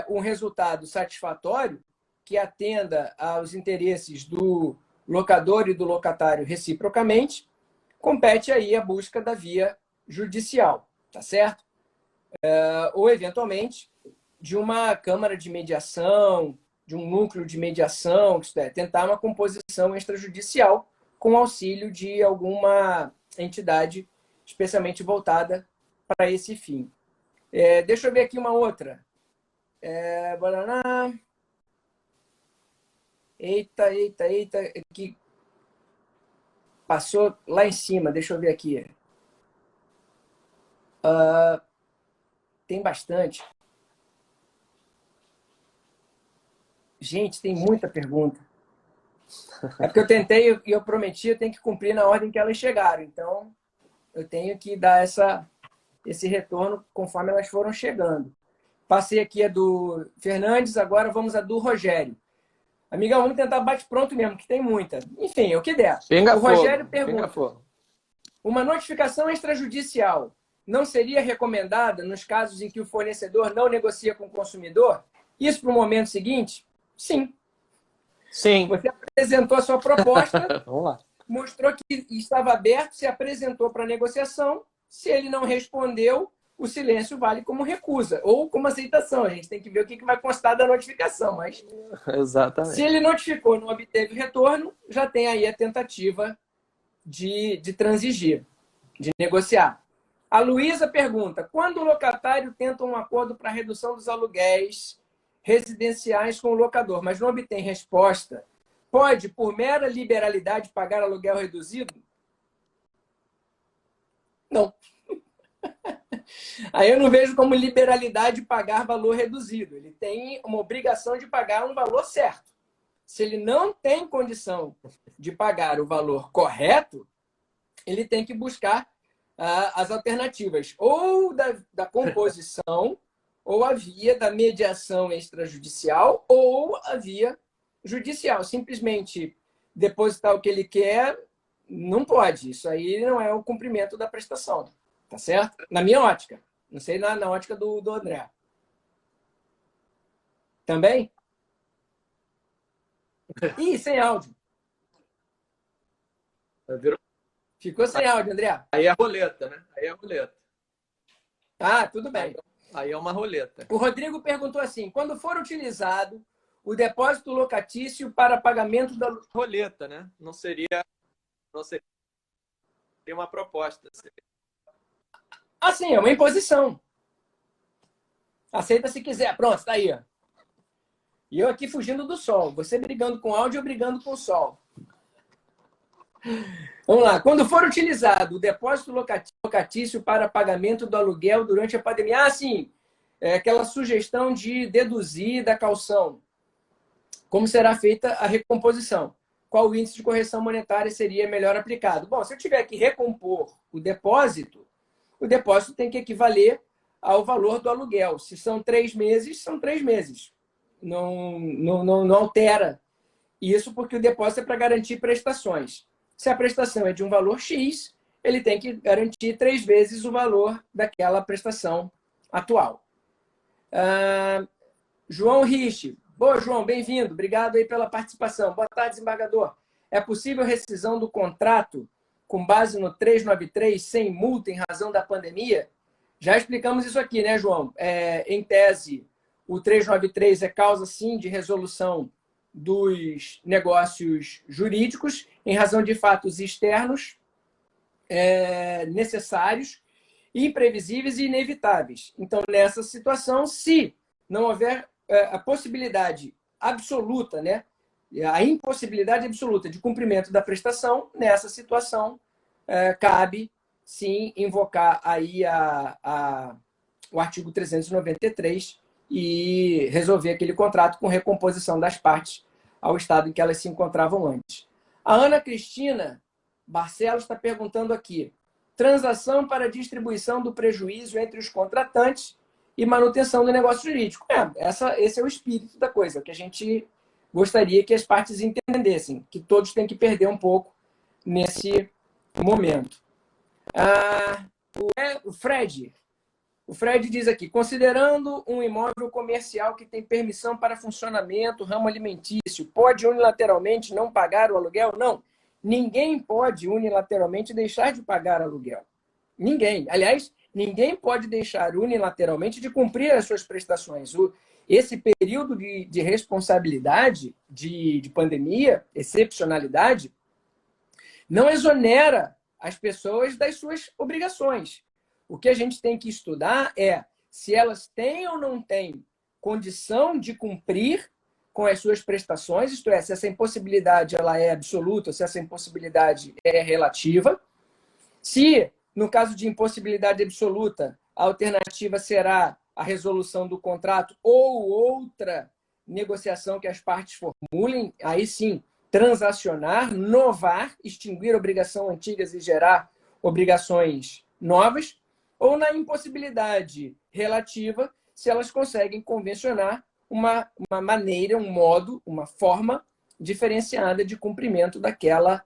S1: um resultado satisfatório que atenda aos interesses do locador e do locatário reciprocamente, compete aí a busca da via judicial, tá certo? Ou, eventualmente, de uma câmara de mediação, de um núcleo de mediação, isto é, tentar uma composição extrajudicial com auxílio de alguma entidade especialmente voltada para esse fim. Deixa eu ver aqui uma outra. Eita, que passou lá em cima, deixa eu ver aqui. Tem bastante. Gente, tem muita pergunta. É porque eu tentei e eu prometi, eu tenho que cumprir na ordem que elas chegaram. Então, eu tenho que dar esse retorno conforme elas foram chegando. Passei aqui a do Fernandes, agora vamos a do Rogério. Amigão, vamos tentar bate-pronto mesmo, que tem muita. Enfim, o que der.
S2: Pinga
S1: O Rogério
S2: fogo,
S1: pergunta:
S2: pinga fogo.
S1: uma notificação extrajudicial não seria recomendada nos casos em que o fornecedor não negocia com o consumidor? Isso para o momento seguinte? Sim.
S2: Sim.
S1: Você apresentou a sua proposta,
S2: Vamos lá.
S1: mostrou que estava aberto, se apresentou para negociação. Se ele não respondeu, o silêncio vale como recusa ou como aceitação. A gente tem que ver o que vai constar da notificação. Mas
S2: Exatamente.
S1: se ele notificou, não obteve retorno, já tem aí a tentativa de transigir, de negociar. A Luísa pergunta: quando o locatário tenta um acordo para redução dos aluguéis residenciais com o locador, mas não obtém resposta, pode, por mera liberalidade, pagar aluguel reduzido? Não. Aí eu não vejo como liberalidade pagar valor reduzido. Ele tem uma obrigação de pagar um valor certo. Se ele não tem condição de pagar o valor correto, ele tem que buscar as alternativas, ou da composição, ou a via da mediação extrajudicial, ou a via judicial. Simplesmente depositar o que ele quer, não pode. Isso aí não é o cumprimento da prestação. Tá certo? Na minha ótica. Não sei na ótica do André. Também? Ih, sem áudio. Ficou sem áudio, André.
S2: Aí é roleta, né? Aí é roleta.
S1: Tudo bem.
S2: Aí é uma roleta.
S1: O Rodrigo perguntou assim: quando for utilizado o depósito locatício para pagamento da
S2: roleta, né? Não seria uma proposta. Seria
S1: Assim, é uma imposição. Aceita se quiser. Pronto, está aí. Ó. E eu aqui fugindo do sol. Você brigando com o áudio, eu brigando com o sol. Vamos lá. Quando for utilizado o depósito locatício para pagamento do aluguel durante a pandemia. Ah, sim. É aquela sugestão de deduzir da calção. Como será feita a recomposição? Qual índice de correção monetária seria melhor aplicado? Bom, se eu tiver que recompor o depósito tem que equivaler ao valor do aluguel. Se são 3 meses, são 3 meses. Não altera isso, porque o depósito é para garantir prestações. Se a prestação é de um valor X, ele tem que garantir 3 vezes o valor daquela prestação atual. João Rich. Boa, João, bem-vindo. Obrigado aí pela participação. Boa tarde, desembargador. É possível rescisão do contrato com base no 393 sem multa em razão da pandemia? Já explicamos isso aqui, né, João? Em tese, o 393 é causa, sim, de resolução dos negócios jurídicos em razão de fatos externos necessários, imprevisíveis e inevitáveis. Então, nessa situação, se não houver a possibilidade absoluta, né, a impossibilidade absoluta de cumprimento da prestação, nessa situação, cabe, sim, invocar aí o artigo 393 e resolver aquele contrato com recomposição das partes ao estado em que elas se encontravam antes. A Ana Cristina Barcelos está perguntando aqui: transação para distribuição do prejuízo entre os contratantes e manutenção do negócio jurídico. Esse é o espírito da coisa, que a gente gostaria que as partes entendessem, que todos têm que perder um pouco nesse momento. O Fred diz aqui: considerando um imóvel comercial que tem permissão para funcionamento, ramo alimentício, pode unilateralmente não pagar o aluguel? Não. Ninguém pode unilateralmente deixar de pagar aluguel. Ninguém. Aliás, ninguém pode deixar unilateralmente de cumprir as suas prestações. Esse período de responsabilidade, de pandemia, excepcionalidade, não exonera as pessoas das suas obrigações. O que a gente tem que estudar é se elas têm ou não têm condição de cumprir com as suas prestações, isto é, se essa impossibilidade ela é absoluta, se essa impossibilidade é relativa. Se, no caso de impossibilidade absoluta, a alternativa será a resolução do contrato ou outra negociação que as partes formulem, aí sim, transacionar, novar, extinguir obrigações antigas e gerar obrigações novas, ou na impossibilidade relativa, se elas conseguem convencionar uma maneira, um modo, uma forma diferenciada de cumprimento daquela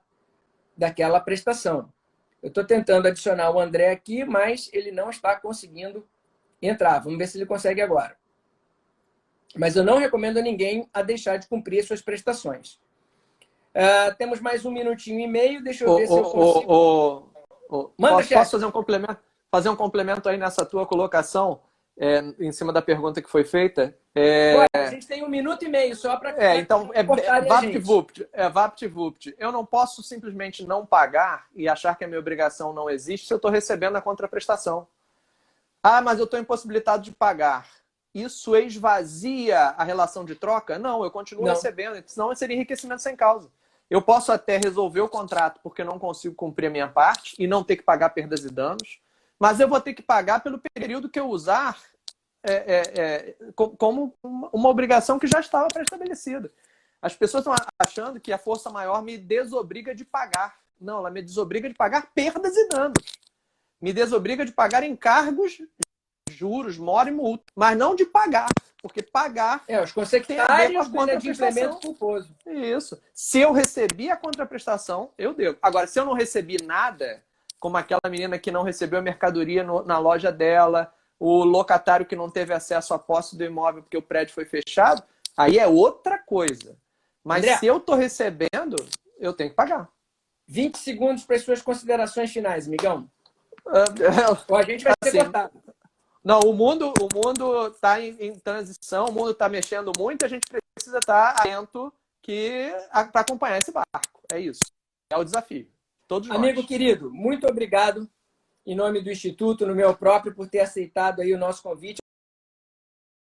S1: prestação. Eu estou tentando adicionar o André aqui, mas ele não está conseguindo entrar. Vamos ver se ele consegue agora. Mas eu não recomendo a ninguém a deixar de cumprir suas prestações. Temos mais 1 minutinho e meio. Deixa eu ver se eu consigo...
S2: Posso fazer um complemento aí nessa tua colocação, em cima da pergunta que foi feita?
S1: A gente tem 1 minuto e meio só para
S2: então, VaptVupt. Eu não posso simplesmente não pagar e achar que a minha obrigação não existe se eu estou recebendo a contraprestação. Mas eu estou impossibilitado de pagar. Isso esvazia a relação de troca? Não, eu continuo recebendo, senão seria enriquecimento sem causa. Eu posso até resolver o contrato porque eu não consigo cumprir a minha parte e não ter que pagar perdas e danos, mas eu vou ter que pagar pelo período que eu usar como uma obrigação que já estava pré-estabelecida. As pessoas estão achando que a força maior me desobriga de pagar. Não, ela me desobriga de pagar perdas e danos. Me desobriga de pagar encargos, juros, mora e multa, mas não de pagar, porque pagar
S1: os consectários de implemento culposo.
S2: Isso. Se eu recebi a contraprestação, eu devo. Agora, se eu não recebi nada, como aquela menina que não recebeu a mercadoria na loja dela, o locatário que não teve acesso à posse do imóvel porque o prédio foi fechado, aí é outra coisa. Mas André, se eu estou recebendo, eu tenho que pagar.
S1: 20 segundos para as suas considerações finais, amigão. A gente vai ser cortado.
S2: Não, o mundo está em transição, o mundo está mexendo muito, a gente precisa estar atento para acompanhar esse barco. É isso. É o desafio. Todos nós.
S1: Amigo querido, muito obrigado. em nome do Instituto, no meu próprio, por ter aceitado aí o nosso convite.